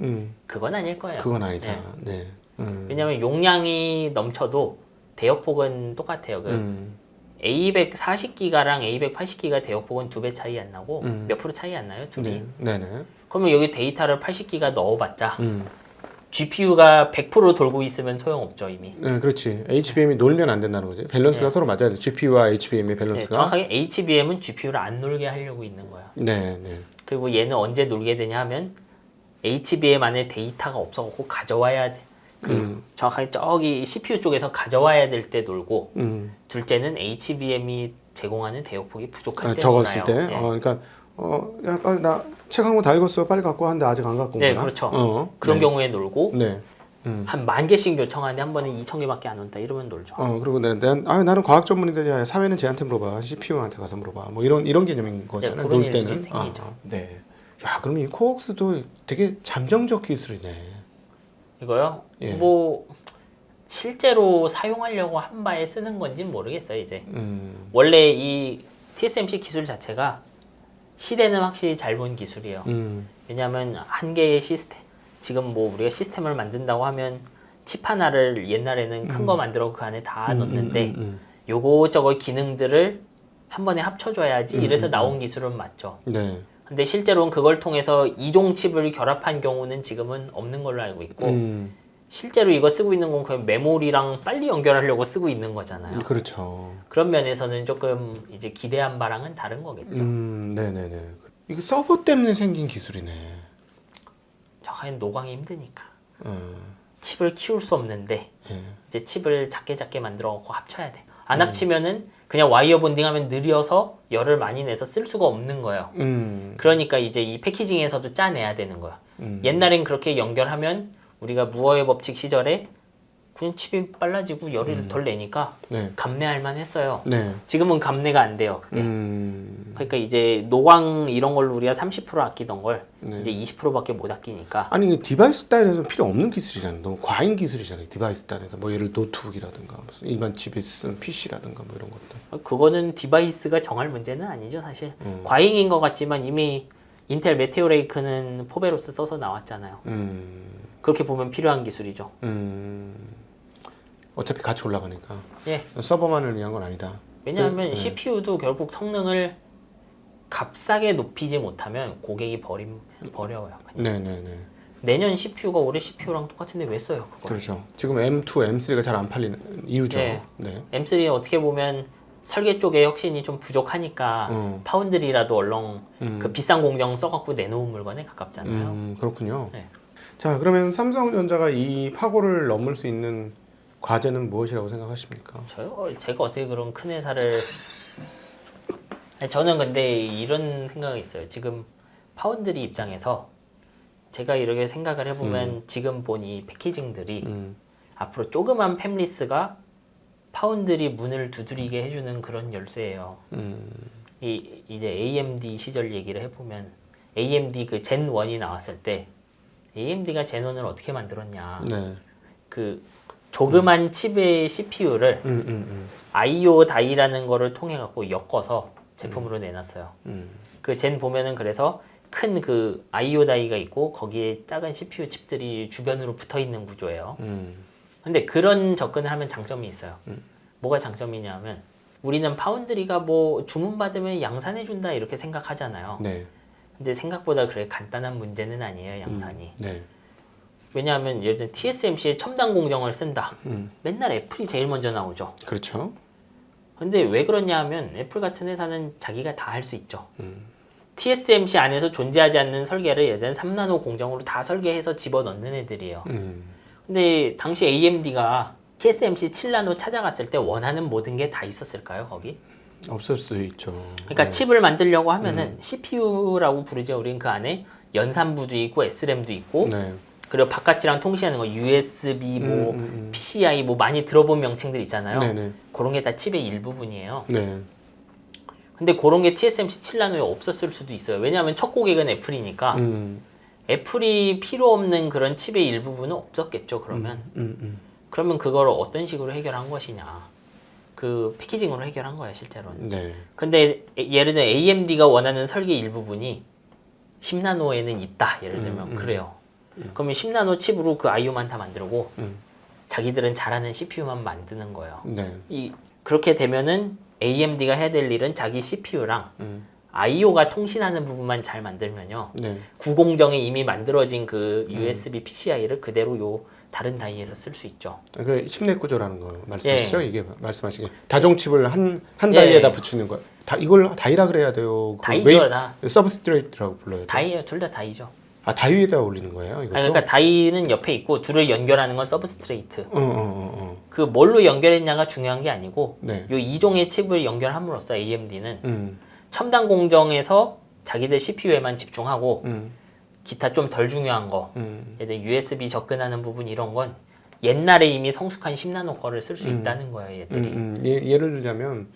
그건 아닐 거예요. 그건 아니다. 네. 왜냐면 용량이 넘쳐도 대역폭은 똑같아요. A200 40기가랑 A200 80기가 대역폭은 2배 차이 안 나고 몇 프로 차이 안 나요? 둘이. 네네. 그러면 여기 데이터를 80기가 넣어봤자 GPU가 100% 돌고 있으면 소용없죠 이미. 네, 그렇지. HBM이 놀면 안 된다는 거지. 밸런스가 서로 맞아야 돼. GPU와 HBM의 네, 밸런스가. 정확하게 HBM은 GPU를 안 놀게 하려고 있는 거야. 네, 네. 그리고 얘는 언제 놀게 되냐 하면 HBM 안에 데이터가 없어갖고 가져와야 돼. 정확하게 저기 CPU 쪽에서 가져와야 될 때 놀고, 둘째는 HBM이 제공하는 대역폭이 부족할 때 적었을 놀아요. 때. 예. 그러니까 야 빨리 나 책 한 권 다 읽었어. 빨리 갖고 하는데 아직 안 갖고 온 네, 거야. 그렇죠. 그런 네. 경우에 놀고, 네. 한 10,000개씩 요청하는데 한 번에 2,000개밖에 안 온다 이러면 놀죠. 그리고 나는 과학 전문인데 야, 사회는 쟤한테 물어봐. CPU한테 가서 물어봐. 뭐 이런 개념인 거잖아요. 그런 놀 때는. 일들이 생기죠. 네. 야, 그럼 이 코옥스도 되게 잠정적 기술이네. 이거요? 예. 뭐 실제로 사용하려고 한 바에 쓰는 건지는 모르겠어요 이제. 원래 이 TSMC 기술 자체가 시대는 확실히 잘 본 기술이에요. 왜냐하면 한 개의 시스템, 지금 뭐 우리가 시스템을 만든다고 하면 칩 하나를 옛날에는 큰 거 만들어 그 안에 다 넣는데 요거저거 기능들을 한 번에 합쳐줘야지 이래서 나온 기술은 맞죠. 네. 근데 실제로는 그걸 통해서 이종 칩을 결합한 경우는 지금은 없는 걸로 알고 있고 실제로 이거 쓰고 있는 건 그냥 메모리랑 빨리 연결하려고 쓰고 있는 거잖아요. 그렇죠. 그런 면에서는 조금 이제 기대한 바랑은 다른 거겠죠. 네네네. 이게 서버 때문에 생긴 기술이네. 정확하게 노광이 힘드니까. 음, 칩을 키울 수 없는데 예. 이제 칩을 작게 만들어 갖고 합쳐야 돼. 안 합치면은 그냥 와이어 본딩하면 느려서 열을 많이 내서 쓸 수가 없는 거예요. 그러니까 이제 이 패키징에서도 짜내야 되는 거야. 옛날엔 그렇게 연결하면 우리가 무어의 법칙 시절에 그냥 칩이 빨라지고 열을 덜 내니까 네. 감내할 만했어요. 네. 지금은 감내가 안 돼요. 그게. 그러니까 이제 노광 이런 걸로 우리가 30% 아끼던 걸 네. 이제 20%밖에 못 아끼니까 아니 이게 디바이스 단에서 필요 없는 기술이잖아요. 너무 과잉 기술이잖아요. 디바이스 단에서 뭐 예를 노트북이라든가 무슨 일반 집에 쓰는 PC라든가 뭐 이런 것들. 그거는 디바이스가 정할 문제는 아니죠 사실. 과잉인 것 같지만 이미 인텔 메테오 레이크는 포베로스 써서 나왔잖아요. 그렇게 보면 필요한 기술이죠. 어차피 같이 올라가니까. 예. 서버만을 위한 건 아니다. 왜냐하면 CPU도 결국 성능을 값싸게 높이지 못하면 고객이 버려요. 그냥. 네네네. 내년 CPU가 올해 CPU랑 똑같은데 왜 써요 그거? 그렇죠. 지금 M2, M3가 잘 안 팔리는 이유죠. 네. 네. M3 어떻게 보면 설계 쪽에 혁신이 좀 부족하니까 파운드리라도 얼렁 그 비싼 공정 써갖고 내놓은 물건에 가깝잖아요. 그렇군요. 네. 자, 그러면 삼성전자가 이 파고를 넘을 수 있는 과제는 무엇이라고 생각하십니까? 저요? 제가 어떻게 그런 큰 회사를 아니, 저는 근데 이런 생각이 있어요. 지금 파운드리 입장에서 제가 이렇게 생각을 해보면 지금 본 이 패키징들이 앞으로 조그만 팹리스가 파운드리 문을 두드리게 해주는 그런 열쇠예요. 이제 AMD 시절 얘기를 해보면 AMD 그 젠 1이 나왔을 때 AMD가 젠 1을 어떻게 만들었냐? 네. 그 조그만 칩의 CPU를 IO 다이라는 거를 통해 갖고 엮어서 제품으로 내놨어요. 그 젠 보면은 그래서 큰 그 IO 다이가 있고 거기에 작은 CPU 칩들이 주변으로 붙어 있는 구조예요. 근데 그런 접근을 하면 장점이 있어요. 뭐가 장점이냐면 우리는 파운드리가 뭐 주문 받으면 양산해 준다 이렇게 생각하잖아요. 네. 근데 생각보다 그렇게 간단한 문제는 아니에요, 양산이. 네. 왜냐하면 예를 들어 TSMC의 첨단 공정을 쓴다. 맨날 애플이 제일 먼저 나오죠. 그렇죠. 근데 왜 그러냐 하면 애플 같은 회사는 자기가 다 할 수 있죠. TSMC 안에서 존재하지 않는 설계를 예를 들어 3나노 공정으로 다 설계해서 집어넣는 애들이에요. 근데 당시 AMD가 TSMC 7나노 찾아갔을 때 원하는 모든 게 다 있었을까요, 거기? 없을 수 있죠. 그러니까 칩을 만들려고 하면은 CPU라고 부르죠. 우린 그 안에 연산부도 있고 SRAM도 있고 네. 그리고 바깥이랑 통신하는 거 USB 뭐 PCI 뭐 많이 들어본 명칭들 있잖아요. 네네. 그런 게 다 칩의 일부분이에요. 네. 근데 그런 게 TSMC 7나노에 없었을 수도 있어요. 왜냐하면 첫 고객은 애플이니까 애플이 필요 없는 그런 칩의 일부분은 없었겠죠. 그러면 그러면 그걸 어떤 식으로 해결한 것이냐? 그 패키징으로 해결한 거예요, 실제로는. 네. 근데 예를 들어 AMD가 원하는 설계 일부분이 10나노에는 있다. 예를 들면 그래요. 그러면 10나노 칩으로 그 IO만 다 만들고 자기들은 잘하는 CPU만 만드는 거예요. 네. 그렇게 되면은 AMD가 해야 될 일은 자기 CPU랑 I/O가 통신하는 부분만 잘 만들면요. 네. 구공정에 이미 만들어진 그 USB PCI를 그대로 요 다른 다이에서 쓸 수 있죠. 그 침례 구조라는 거 말씀이시죠? 예. 이게 말씀하시게 다종칩을 한 다이에다 예. 붙이는 거. 이걸 다이라 그래야 돼요. 다이죠, 다. 서브스트레이트라고 불러요. 다이예요. 둘 다 다이죠. 아, 다이 위에다 올리는 거예요? 이것도? 아니, 그러니까 다이는 옆에 있고 둘을 연결하는 건 서브스트레이트. 어. 그 뭘로 연결했냐가 중요한 게 아니고 네. 요 이종의 칩을 연결함으로써 AMD는 첨단 공정에서 자기들 CPU에만 집중하고 기타 좀 덜 중요한 거, 예를 들어 USB 접근하는 부분 이런 건 옛날에 이미 성숙한 10나노 거를 쓸 수 있다는 거예요, 얘들이. 예를 들자면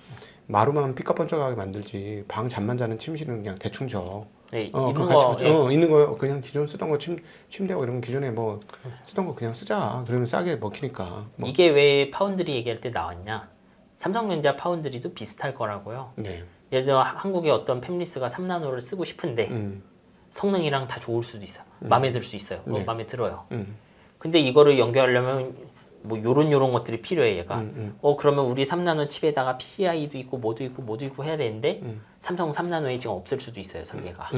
마루만 삐까번쩍하게 만들지 방 잠만 자는 침실은 그냥 대충 져. 네, 그거 있는 같이 거, 붙여. 있는 거 그냥 기존 쓰던 거 침대하고 이러면 기존에 뭐 쓰던 거 그냥 쓰자. 그러면 싸게 먹히니까. 뭐. 이게 왜 파운드리 얘기할 때 나왔냐? 삼성전자 파운드리도 비슷할 거라고요. 네. 예를 들어 한국의 어떤 팹리스가 3나노를 쓰고 싶은데 음. 성능이랑 다 좋을 수도 있어요. 마음에 들 수 있어요. 네. 마음에 들어요. 근데 이거를 연결하려면 뭐 요런 것들이 필요해 얘가. 그러면 우리 3나노 칩에다가 PCI도 있고 뭐도 있고 해야 되는데 삼성 3나노에 지금 없을 수도 있어요, 설계가.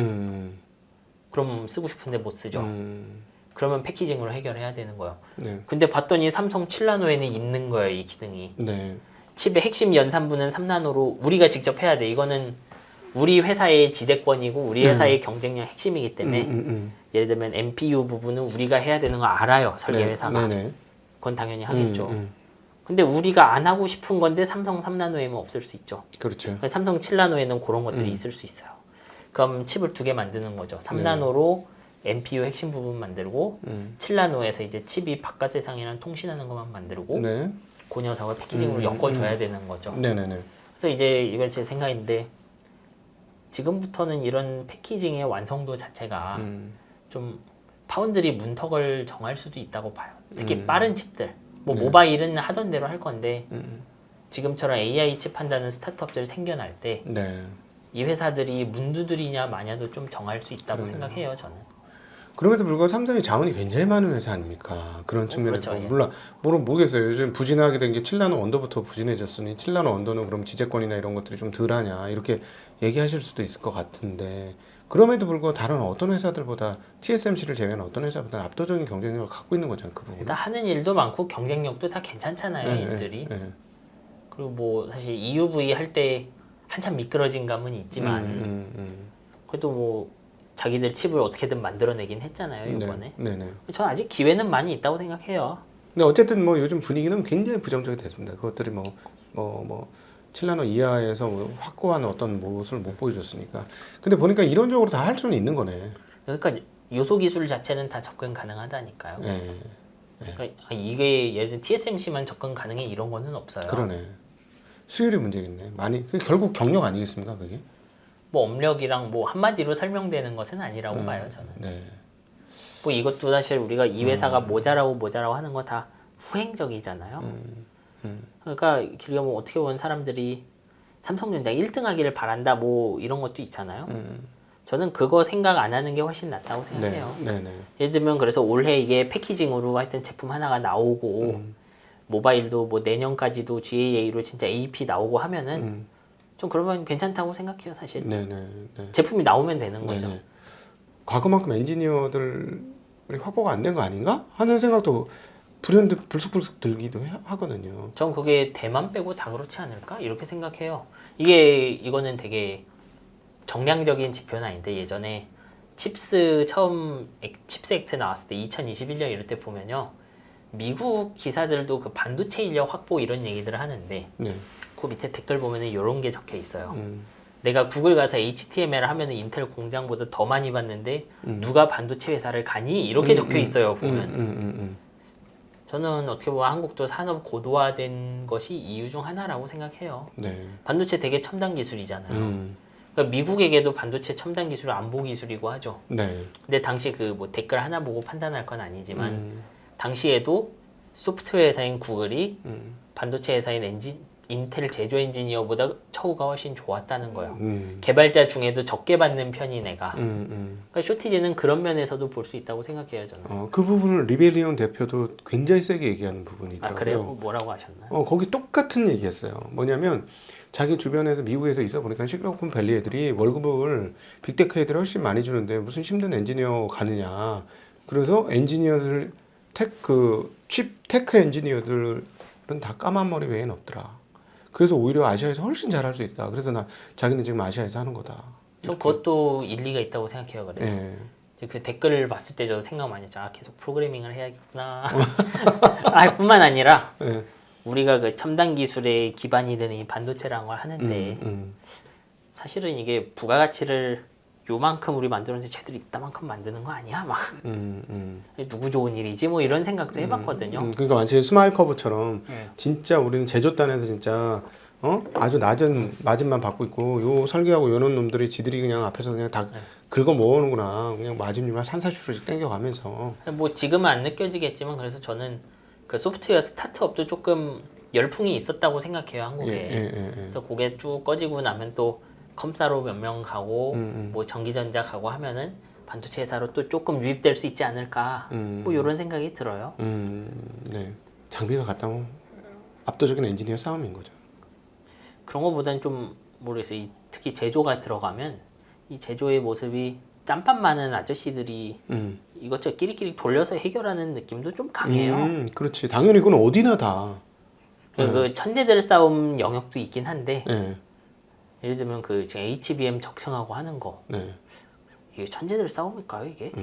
그럼 쓰고 싶은데 못 쓰죠. 그러면 패키징으로 해결해야 되는 거예요. 네. 근데 봤더니 삼성 7나노에는 있는 거예요, 이 기능이. 네. 칩의 핵심 연산부는 3나노로 우리가 직접 해야 돼. 이거는 우리 회사의 지대권이고 우리 회사의 경쟁력 핵심이기 때문에 예를 들면 MPU 부분은 우리가 해야 되는 거 알아요, 설계 회사가. 네네. 그건 당연히 하겠죠. 근데 우리가 안 하고 싶은 건데 삼성 3나노에는 없을 수 있죠. 그렇죠. 삼성 7나노에는 그런 것들이 있을 수 있어요. 그럼 칩을 2개 만드는 거죠. 3나노로 MPU 핵심 부분 만들고 7나노에서 이제 칩이 바깥 세상이랑 통신하는 것만 만들고 네. 그 녀석을 패키징으로 엮어줘야 되는 거죠. 네네네. 그래서 이제 이걸 제 생각인데 지금부터는 이런 패키징의 완성도 자체가 좀 파운드리 문턱을 정할 수도 있다고 봐요. 특히 빠른 칩들. 뭐 네. 모바일은 하던 대로 할 건데 지금처럼 AI 칩 한다는 스타트업들 생겨날 때 이 네. 회사들이 문두들이냐 마냐도 좀 정할 수 있다고 그러네요. 생각해요, 저는. 그럼에도 불구하고 삼성이 자원이 굉장히 많은 회사 아닙니까? 그런 측면에서 그렇죠, 예. 물론 모르겠어요. 요즘 부진하게 된 게 7나노 언더부터 부진해졌으니 7나노 언더는 그럼 지재권이나 이런 것들이 좀 덜하냐 이렇게 얘기하실 수도 있을 것 같은데 그럼에도 불구하고 다른 어떤 회사들보다 TSMC를 제외한 어떤 회사보다 압도적인 경쟁력을 갖고 있는 거잖아요. 그 부분. 일단 하는 일도 많고 경쟁력도 다 괜찮잖아요, 네, 얘들이. 네. 그리고 뭐 사실 EUV 할 때 한참 미끄러진 감은 있지만 그래도 뭐 자기들 칩을 어떻게든 만들어내긴 했잖아요, 이번에. 네네. 저는 아직 기회는 많이 있다고 생각해요. 근데 어쨌든 뭐 요즘 분위기는 굉장히 부정적이 됐습니다. 그것들이 7나노 이하에서 뭐 확고한 어떤 모습을 못 보여줬으니까. 근데 보니까 이론적으로 다 할 수는 있는 거네. 그러니까 요소 기술 자체는 다 접근 가능하다니까요. 네. 그러니까 이게 예를 들어 TSMC만 접근 가능해 이런 거는 없어요. 그러네. 수율이 문제겠네. 많이 결국 경력 아니겠습니까, 그게? 뭐 업력이랑 뭐 한마디로 설명되는 것은 아니라고 봐요, 저는. 네. 뭐 이것도 사실 우리가 이 회사가 모자라고 하는 거 다 후행적이잖아요. 그러니까 길게 뭐 어떻게 보면 사람들이 삼성전자 1등하기를 바란다 뭐 이런 것도 있잖아요. 저는 그거 생각 안 하는 게 훨씬 낫다고 생각해요. 네. 예를 들면 그래서 올해 이게 패키징으로 하여튼 제품 하나가 나오고 모바일도 뭐 내년까지도 GAA로 진짜 AP 나오고 하면은 좀 그러면 괜찮다고 생각해요, 사실. 네네. 제품이 나오면 되는 거죠. 과거만큼 엔지니어들이 확보가 안 된 거 아닌가 하는 생각도 불쑥불쑥 들기도 하거든요. 전 그게 대만 빼고 다 그렇지 않을까 이렇게 생각해요. 이거는 되게 정량적인 지표는 아닌데 예전에 칩스 액트 나왔을 때 2021년 이럴 때 보면요, 미국 기사들도 그 반도체 인력 확보 이런 얘기들을 하는데 네. 그 밑에 댓글 보면은 이런 게 적혀 있어요. 내가 구글 가서 HTML 하면은 인텔 공장보다 더 많이 받는데 누가 반도체 회사를 가니? 이렇게 적혀 있어요, 보면. 저는 어떻게 보면 한국도 산업 고도화된 것이 이유 중 하나라고 생각해요. 네. 반도체 되게 첨단 기술이잖아요. 그러니까 미국에게도 반도체 첨단 기술은 안보 기술이고 하죠. 네. 근데 당시 그 뭐 댓글 하나 보고 판단할 건 아니지만 당시에도 소프트웨어 회사인 구글이 반도체 회사인 인텔 제조 엔지니어보다 처우가 훨씬 좋았다는 거예요. 개발자 중에도 적게 받는 편이 내가. 그러니까 쇼티지는 그런 면에서도 볼 수 있다고 생각해요, 저는. 그 부분을 리베리온 대표도 굉장히 세게 얘기하는 부분이 있더라고요. 아, 그래요? 뭐라고 하셨나요? 거기 똑같은 얘기했어요. 뭐냐면 자기 주변에서 미국에서 있어 보니까 실리콘밸리 애들이 월급을 빅테크 애들이 훨씬 많이 주는데 무슨 힘든 엔지니어 가느냐. 그래서 엔지니어들 칩 테크 엔지니어들은 다 까만 머리 외에는 없더라. 그래서 오히려 아시아에서 훨씬 잘할 수 있다. 그래서 자기는 지금 아시아에서 하는 거다. 저 그것도 일리가 있다고 생각해요. 그래서 예. 그 댓글을 봤을 때 저도 생각 많이 했죠. 계속 프로그래밍을 해야겠구나. 뿐만 아니라 예. 우리가 그 첨단 기술의 기반이 되는 이 반도체라는 걸 하는데 사실은 이게 부가가치를 요만큼 우리 만들었는데 쟤들이 이따만큼 만드는 거 아니야? 막 누구 좋은 일이지? 뭐 이런 생각도 해봤거든요. 그러니까 완전히 스마일 커브처럼 진짜 우리는 제조단에서 진짜 아주 낮은 마진만 받고 있고 요 설계하고 요런 놈들이 지들이 그냥 앞에서 그냥 다 긁어 모으는구나. 그냥 마진율만 30-40%씩 땡겨가면서. 뭐 지금은 안 느껴지겠지만 그래서 저는 그 소프트웨어 스타트업도 조금 열풍이 있었다고 생각해요, 한국에. 그래서 그게 쭉 꺼지고 나면 또 컴사로 몇 명 가고 뭐 전기전자 가고 하면은 반도체 회사로 또 조금 유입될 수 있지 않을까 뭐 이런 생각이 들어요. 네. 장비가 같다면 압도적인 엔지니어 싸움인 거죠. 그런 것보다는 좀 모르겠어요. 특히 제조가 들어가면 이 제조의 모습이 짬밥 많은 아저씨들이 이것저것 끼리끼리 돌려서 해결하는 느낌도 좀 강해요. 그렇지. 당연히 그건 어디나 다. 그 천재들 싸움 영역도 있긴 한데 네. 예를 들면 그 지금 HBM 적성하고 하는 거 네. 이게 천재들 싸움일까요 이게?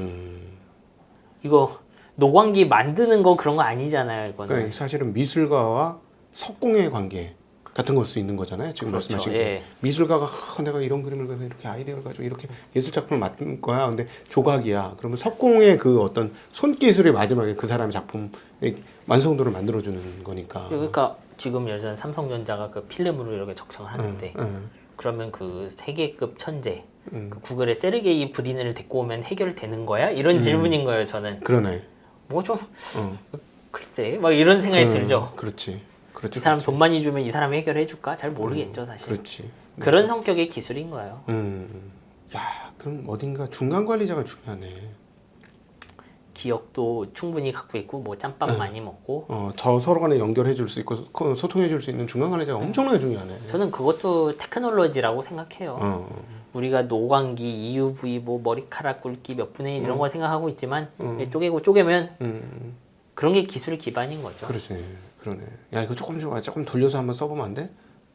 이거 노광기 만드는 거 그런 거 아니잖아요 이거는. 그러니까 사실은 미술가와 석공의 관계 같은 걸 수 있는 거잖아요. 지금 그렇죠. 말씀하신 게 미술가가 내가 이런 그림을 그려서 이렇게 아이디어를 가지고 이렇게 예술 작품을 만든 거야. 근데 조각이야. 그러면 석공의 그 어떤 손기술이 마지막에 그 사람의 작품 완성도를 만들어주는 거니까. 그러니까 지금 예를 들어 삼성전자가 그 필름으로 이렇게 적성을 하는데 그러면 그 세계급 천재 그 구글의 세르게이 브린을 데리고 오면 해결되는 거야? 이런 질문인 거예요 저는. 그러네. 뭐 좀 글쎄 막 이런 생각이 들죠. 그렇지. 이 사람 돈 많이 주면 이 사람이 해결해 줄까? 잘 모르겠죠 사실. 그렇지. 그런 성격의 기술인 거예요. 야, 그럼 어딘가 중간 관리자가 중요하네. 기억도 충분히 갖고 있고 뭐 짬밥 많이 먹고. 저 서로 간에 연결해 줄 수 있고 소통해 줄 수 있는 중간 관리자가 엄청나게 중요하네. 저는 그것도 테크놀로지라고 생각해요. 우리가 노광기, EUV, 뭐 머리카락 굵기 몇 분의 1 이런 거 생각하고 있지만 쪼개고 쪼개면 그런 게 기술 기반인 거죠. 그렇지. 그러네. 야, 이거 조금 돌려서 한번 써보면 안 돼?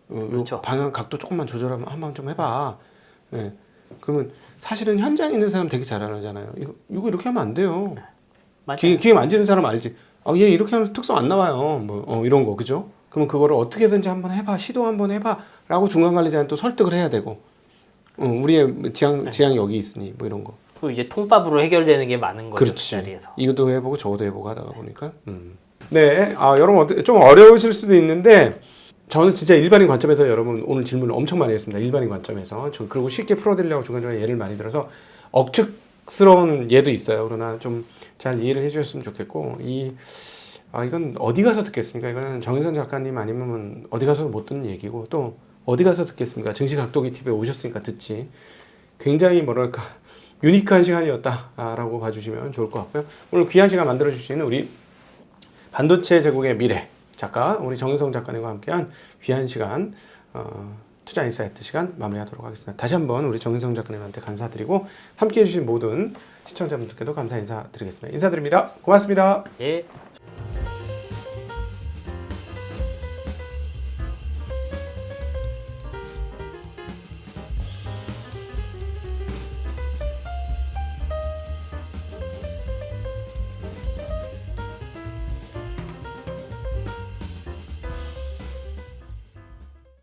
그렇죠. 방향 각도 조금만 조절하면 한번 좀 해봐. 예. 그러면 사실은 현장에 있는 사람 되게 잘 알잖아요. 이거 이렇게 하면 안 돼요. 맞아요. 기계 만지는 사람 알지. 얘 이렇게 하면 특성 안 나와요. 뭐 이런 거 그죠? 그러면 그거를 어떻게든지 한번 해봐, 시도 한번 해봐라고 중간 관리자는 또 설득을 해야 되고, 우리의 지향이 여기 있으니 뭐 이런 거. 그리고 이제 통밥으로 해결되는 게 많은 거죠. 그렇지. 그 자리에서. 이것도 해보고 저것도 해보고 하다가 보니까. 네, 여러분 좀 어려우실 수도 있는데 저는 진짜 일반인 관점에서 여러분 오늘 질문을 엄청 많이 했습니다. 일반인 관점에서. 그리고 쉽게 풀어드리려고 중간중간 예를 많이 들어서 억측스러운 예도 있어요. 그러나 좀 잘 이해를 해주셨으면 좋겠고 이건 어디 가서 듣겠습니까? 이거는 정혜선 작가님 아니면 어디 가서 못 듣는 얘기고 또 어디 가서 듣겠습니까? 증시각도기 TV에 오셨으니까 듣지. 굉장히 뭐랄까 유니크한 시간이었다라고 봐주시면 좋을 것 같고요. 오늘 귀한 시간 만들어주시는 우리 반도체 제국의 미래 작가 우리 정혜성 작가님과 함께한 귀한 시간 투자 인사이트 시간 마무리하도록 하겠습니다. 다시 한번 우리 정혜성 작가님한테 감사드리고 함께해 주신 모든 시청자분들께도 감사 인사드리겠습니다. 인사드립니다. 고맙습니다. 예.